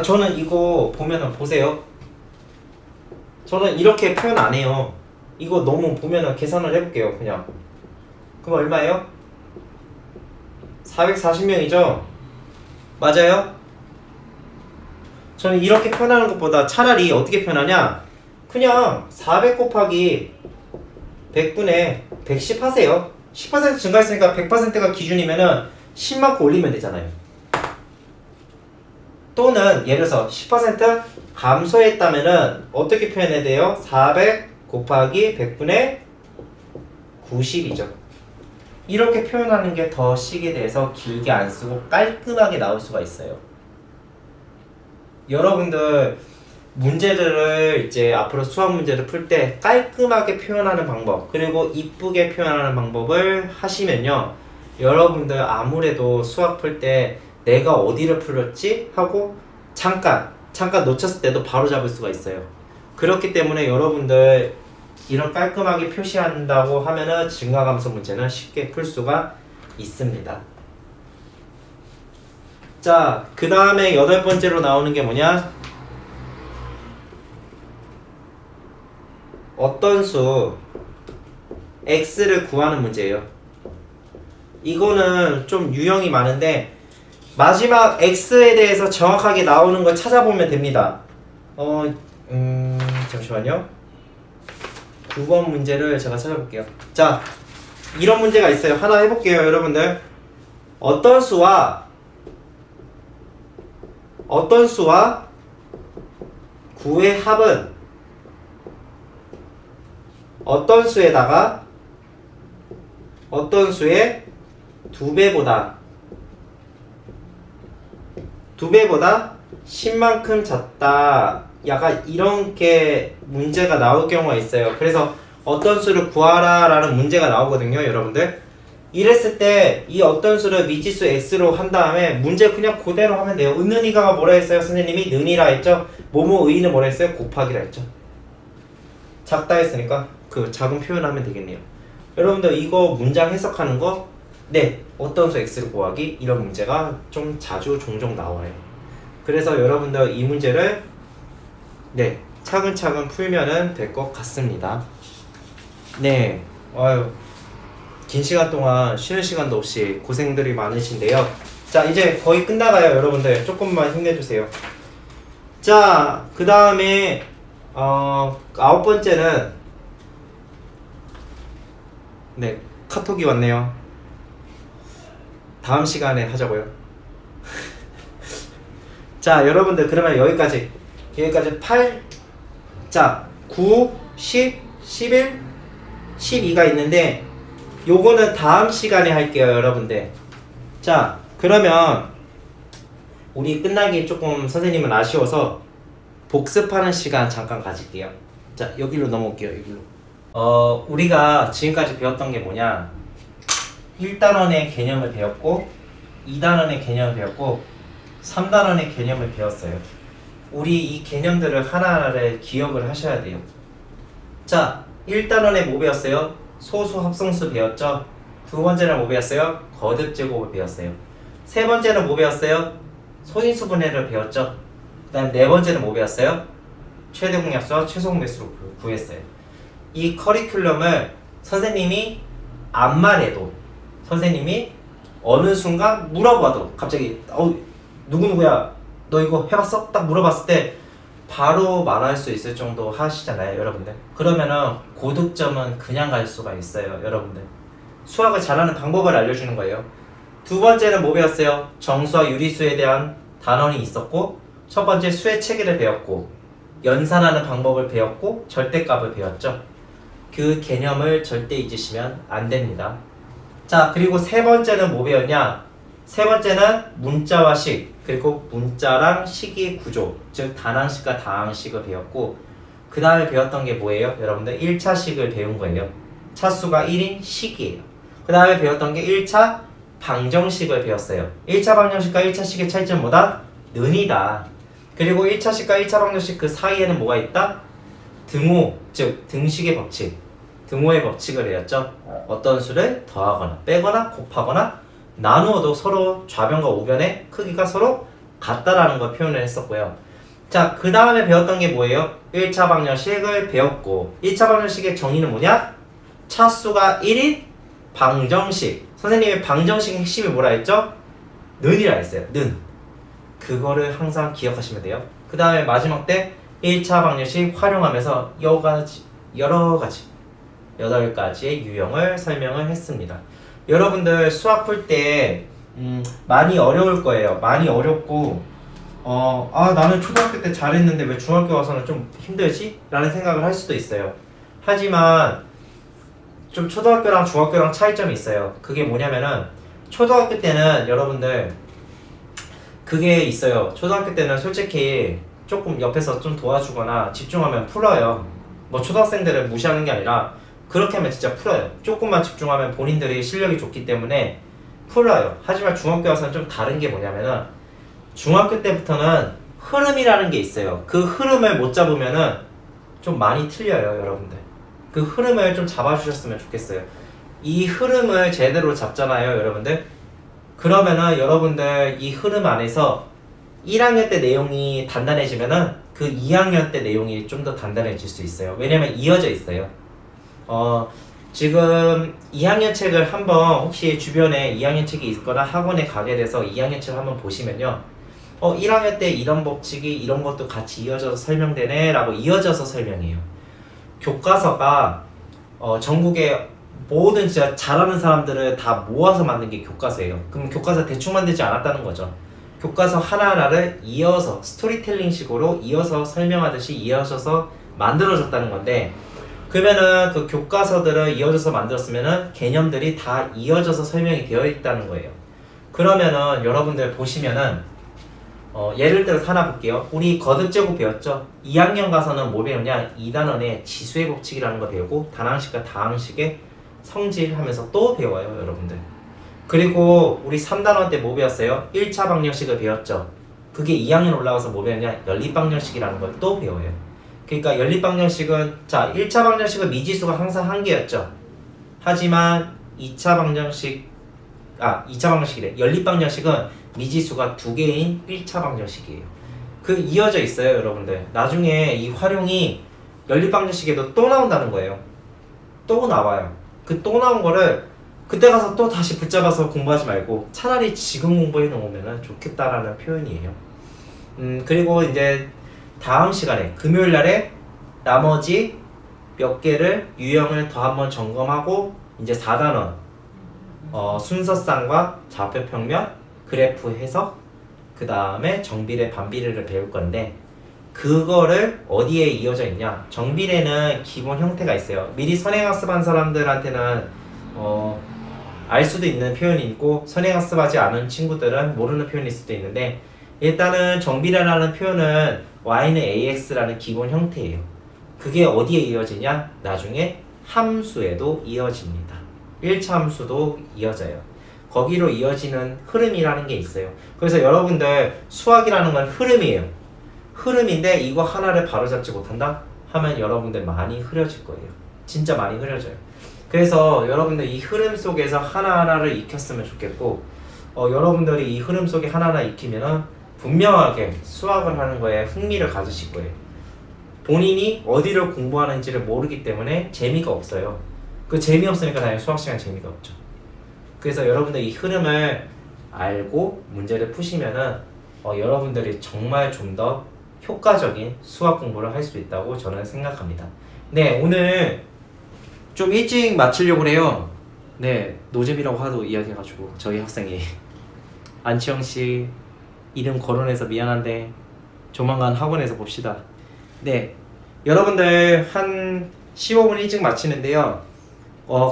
저는 이거 보면은 보세요. 저는 이렇게 표현 안 해요. 이거 너무 보면은 계산을 해볼게요. 그냥. 그럼 얼마예요? 440명이죠? 맞아요? 저는 이렇게 표현하는 것보다 차라리 어떻게 표현하냐, 그냥 400 곱하기 100분의 110 하세요. 10% 증가했으니까 100%가 기준이면은 10만큼 올리면 되잖아요. 또는 예를 들어서 10% 감소했다면은 어떻게 표현해야 돼요? 400 곱하기 100분의 90이죠. 이렇게 표현하는 게 더 식에 대해서 길게 안 쓰고 깔끔하게 나올 수가 있어요. 여러분들 문제들을 이제 앞으로 수학 문제를 풀 때 깔끔하게 표현하는 방법, 그리고 이쁘게 표현하는 방법을 하시면요, 여러분들 아무래도 수학 풀 때 내가 어디를 풀었지 하고 잠깐 놓쳤을 때도 바로 잡을 수가 있어요. 그렇기 때문에 여러분들 이런 깔끔하게 표시한다고 하면은 증가감소 문제는 쉽게 풀 수가 있습니다. 자, 그 다음에 8번째로 나오는 게 뭐냐? 어떤 수 x를 구하는 문제예요. 이거는 좀 유형이 많은데 마지막 x에 대해서 정확하게 나오는 걸 찾아보면 됩니다. 잠시만요. 9번 문제를 제가 찾아볼게요. 자, 이런 문제가 있어요. 하나 해볼게요, 여러분들. 어떤 수와 9의 합은 어떤 수에다가 어떤 수의 2배보다 10만큼 작다. 약간 이렇게 문제가 나올 경우가 있어요. 그래서 어떤 수를 구하라 라는 문제가 나오거든요, 여러분들. 이랬을 때 이 어떤 수를 미지수 x로 한 다음에 문제 그냥 그대로 하면 돼요. 은은이가 뭐라 했어요? 선생님이 는이라 했죠? 뭐뭐의는 뭐라 했어요? 곱하기라 했죠? 작다 했으니까 그 작은 표현하면 되겠네요. 여러분들 이거 문장 해석하는 거, 네, 어떤 수 x를 구하기, 이런 문제가 좀 자주 종종 나와요. 그래서 여러분들 이 문제를 네, 차근차근 풀면은 될 것 같습니다. 네, 아유, 긴 시간 동안 쉬는 시간도 없이 고생들이 많으신데요. 자, 이제 거의 끝나가요, 여러분들. 조금만 힘내주세요. 자, 그 다음에 9번째는 네, 카톡이 왔네요. 다음 시간에 하자고요. 자, 여러분들 그러면 여기까지 8, 자, 9, 10, 11, 12가 있는데 요거는 다음 시간에 할게요, 여러분들. 자, 그러면 우리 끝나기 조금 선생님은 아쉬워서 복습하는 시간 잠깐 가질게요. 자, 여기로 넘어올게요, 여기로. 우리가 지금까지 배웠던 게 뭐냐? 1단원의 개념을 배웠고 2단원의 개념을 배웠고 3단원의 개념을 배웠어요. 우리 이 개념들을 하나하나를 기억을 하셔야 돼요. 자, 1단원에 뭐 배웠어요? 소수 합성수 배웠죠? 두 번째는 뭐 배웠어요? 거듭 제곱을 배웠어요. 세 번째는 뭐 배웠어요? 소인수 분해를 배웠죠? 그 다음 네 번째는 뭐 배웠어요? 최대 공약수와 최소 공배수를 구했어요. 이 커리큘럼을 선생님이 안 말해도, 선생님이 어느 순간 물어봐도 갑자기 누구누구야 너 이거 해봤어? 딱 물어봤을 때 바로 말할 수 있을 정도 하시잖아요, 여러분들. 그러면은 고득점은 그냥 갈 수가 있어요, 여러분들. 수학을 잘하는 방법을 알려주는 거예요. 두 번째는 뭐 배웠어요? 정수와 유리수에 대한 단원이 있었고, 첫 번째 수의 체계를 배웠고, 연산하는 방법을 배웠고, 절대값을 배웠죠. 그 개념을 절대 잊으시면 안 됩니다. 자, 그리고 세 번째는 뭐 배웠냐? 세 번째는 문자와 식, 그리고 문자랑 식의 구조, 즉 단항식과 다항식을 배웠고, 그 다음에 배웠던 게 뭐예요? 여러분들 1차 식을 배운 거예요. 차수가 1인 식이에요. 그 다음에 배웠던 게 1차 방정식을 배웠어요. 1차 방정식과 1차 식의 차이점은 뭐다? 는이다. 그리고 1차 식과 1차 방정식 그 사이에는 뭐가 있다? 등호, 즉 등식의 법칙, 등호의 법칙을 배웠죠. 어떤 수를 더하거나 빼거나 곱하거나 나누어도 서로 좌변과 우변의 크기가 서로 같다라는 걸 표현을 했었고요. 자, 그 다음에 배웠던 게 뭐예요? 1차 방정식을 배웠고, 1차 방정식의 정의는 뭐냐? 차수가 1인 방정식. 선생님이 방정식의 핵심이 뭐라 했죠? 는이라 했어요. 는. 그거를 항상 기억하시면 돼요. 그 다음에 마지막 때 1차 방정식 활용하면서 여러 가지 8가지의 유형을 설명을 했습니다. 여러분들 수학 풀 때 많이 어려울 거예요. 많이 어렵고 나는 초등학교 때 잘했는데 왜 중학교 와서는 좀 힘들지? 라는 생각을 할 수도 있어요. 하지만 좀 초등학교랑 중학교랑 차이점이 있어요. 그게 뭐냐면은 초등학교 때는 여러분들 그게 있어요. 초등학교 때는 솔직히 조금 옆에서 좀 도와주거나 집중하면 풀어요. 뭐 초등학생들을 무시하는 게 아니라 그렇게 하면 진짜 풀어요. 조금만 집중하면 본인들이 실력이 좋기 때문에 풀어요. 하지만 중학교 와서는 좀 다른 게 뭐냐면은 중학교 때부터는 흐름이라는 게 있어요. 그 흐름을 못 잡으면은 좀 많이 틀려요, 여러분들. 그 흐름을 좀 잡아주셨으면 좋겠어요. 이 흐름을 제대로 잡잖아요, 여러분들. 그러면은 여러분들 이 흐름 안에서 1학년 때 내용이 단단해지면은 그 2학년 때 내용이 좀 더 단단해질 수 있어요. 왜냐면 이어져 있어요. 지금 2학년 책을 한번 혹시 주변에 2학년 책이 있거나 학원에 가게 돼서 2학년 책을 한번 보시면요. 1학년 때 이런 법칙이 이런 것도 같이 이어져서 설명되네 라고 이어져서 설명해요. 교과서가 전국에 모든 진짜 잘하는 사람들을 다 모아서 만든 게 교과서예요. 그럼 교과서 대충 만들지 않았다는 거죠. 교과서 하나하나를 이어서 스토리텔링 식으로 이어서 설명하듯이 이어져서 만들어졌다는 건데, 그러면은 그 교과서들을 이어져서 만들었으면은 개념들이 다 이어져서 설명이 되어 있다는 거예요. 그러면은 여러분들 보시면은 예를 들어서 하나 볼게요. 우리 거듭제곱 배웠죠? 2학년 가서는 뭐 배우냐? 2단원의 지수의 법칙이라는 거 배우고 단항식과 다항식의 성질 하면서 또 배워요, 여러분들. 그리고 우리 3단원 때 뭐 배웠어요? 1차 방정식을 배웠죠? 그게 2학년 올라가서 뭐 배웠냐? 연립방정식이라는 걸 또 배워요. 그러니까 연립방정식은, 자, 1차 방정식은 미지수가 항상 한 개였죠? 하지만 2차 방정식이래. 연립방정식은 미지수가 두 개인 1차 방정식이에요. 그 이어져 있어요, 여러분들. 나중에 이 활용이 연립방정식에도 또 나온다는 거예요. 또 나와요. 그 또 나온 거를 그때 가서 또 다시 붙잡아서 공부하지 말고 차라리 지금 공부해 놓으면 좋겠다라는 표현이에요. 그리고 이제 다음 시간에 금요일 날에 나머지 몇 개를 유형을 더 한번 점검하고 이제 4단원 순서쌍과 좌표평면, 그래프 해석, 그 다음에 정비례, 반비례를 배울 건데, 그거를 어디에 이어져 있냐? 정비례는 기본 형태가 있어요. 미리 선행학습한 사람들한테는 알 수도 있는 표현이 있고, 선행학습하지 않은 친구들은 모르는 표현일 수도 있는데, 일단은 정비례라는 표현은 y는 ax라는 기본 형태예요. 그게 어디에 이어지냐? 나중에 함수에도 이어집니다. 1차 함수도 이어져요. 거기로 이어지는 흐름이라는 게 있어요. 그래서 여러분들 수학이라는 건 흐름이에요. 흐름인데 이거 하나를 바로잡지 못한다? 하면 여러분들 많이 흐려질 거예요. 진짜 많이 흐려져요. 그래서 여러분들 이 흐름 속에서 하나하나를 익혔으면 좋겠고, 여러분들이 이 흐름 속에 하나하나 익히면은 분명하게 수학을 하는 거에 흥미를 가지실 거예요. 본인이 어디를 공부하는지를 모르기 때문에 재미가 없어요. 그 재미없으니까 당연히 수학 시간 재미가 없죠. 그래서 여러분들 이 흐름을 알고 문제를 푸시면은 여러분들이 정말 좀 더 효과적인 수학 공부를 할 수 있다고 저는 생각합니다. 네, 오늘 좀 일찍 마치려고 해요. 네, 노잼이라고 하도 이야기해가지고 저희 학생이 안치영씨 이름 거론해서 미안한데 조만간 학원에서 봅시다. 네, 여러분들 한 15분 일찍 마치는데요.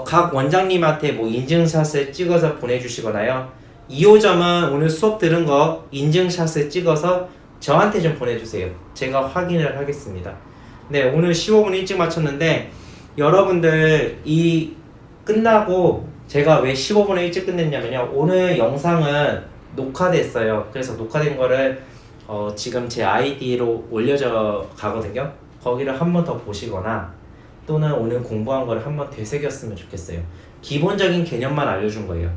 각 원장님한테 뭐 인증샷을 찍어서 보내주시거나요. 2호점은 오늘 수업 들은 거 인증샷을 찍어서 저한테 좀 보내주세요. 제가 확인을 하겠습니다. 네, 오늘 15분 일찍 마쳤는데 여러분들 이 끝나고 제가 왜 15분에 일찍 끝냈냐면요. 오늘 영상은 녹화됐어요. 그래서 녹화된 거를 지금 제 아이디로 올려져 가거든요. 거기를 한 번 더 보시거나 또는 오늘 공부한 거를 한번 되새겼으면 좋겠어요. 기본적인 개념만 알려준 거예요.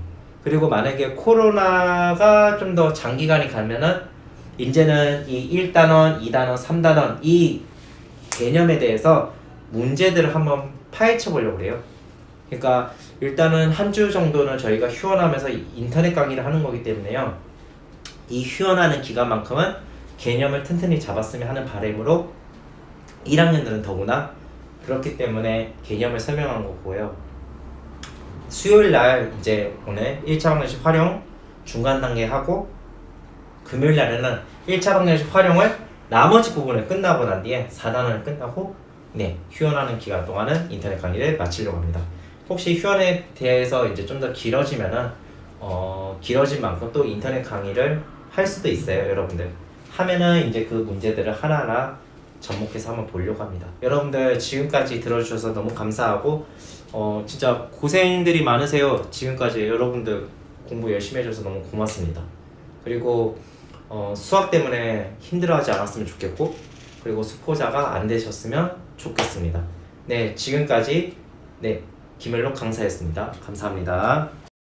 그리고 만약에 코로나가 좀 더 장기간이 가면은 이제는 이 1단원, 2단원, 3단원 이 개념에 대해서 문제들을 한번 파헤쳐 보려고 해요. 그러니까 일단은 한 주 정도는 저희가 휴원하면서 인터넷 강의를 하는 거기 때문에요. 이 휴원하는 기간만큼은 개념을 튼튼히 잡았으면 하는 바람으로 1학년들은 더구나 그렇기 때문에 개념을 설명한 거고요. 수요일날 이제 오늘 1차 방정식 활용 중간 단계 하고 금요일날에는 1차 방정식 활용을 나머지 부분을 끝나고 난 뒤에 4단원을 끝나고 휴원하는 기간 동안은 인터넷 강의를 마치려고 합니다. 혹시 휴원에 대해서 이제 좀 더 길어지면은 길어진 만큼 또 인터넷 강의를 할 수도 있어요. 여러분들 하면은 이제 그 문제들을 하나하나 접목해서 한번 보려고 합니다. 여러분들 지금까지 들어주셔서 너무 감사하고 진짜 고생들이 많으세요. 지금까지 여러분들 공부 열심히 해줘서 너무 고맙습니다. 그리고 수학 때문에 힘들어하지 않았으면 좋겠고, 그리고 수포자가 안 되셨으면 좋겠습니다. 네, 지금까지 김현록 강사였습니다. 감사합니다.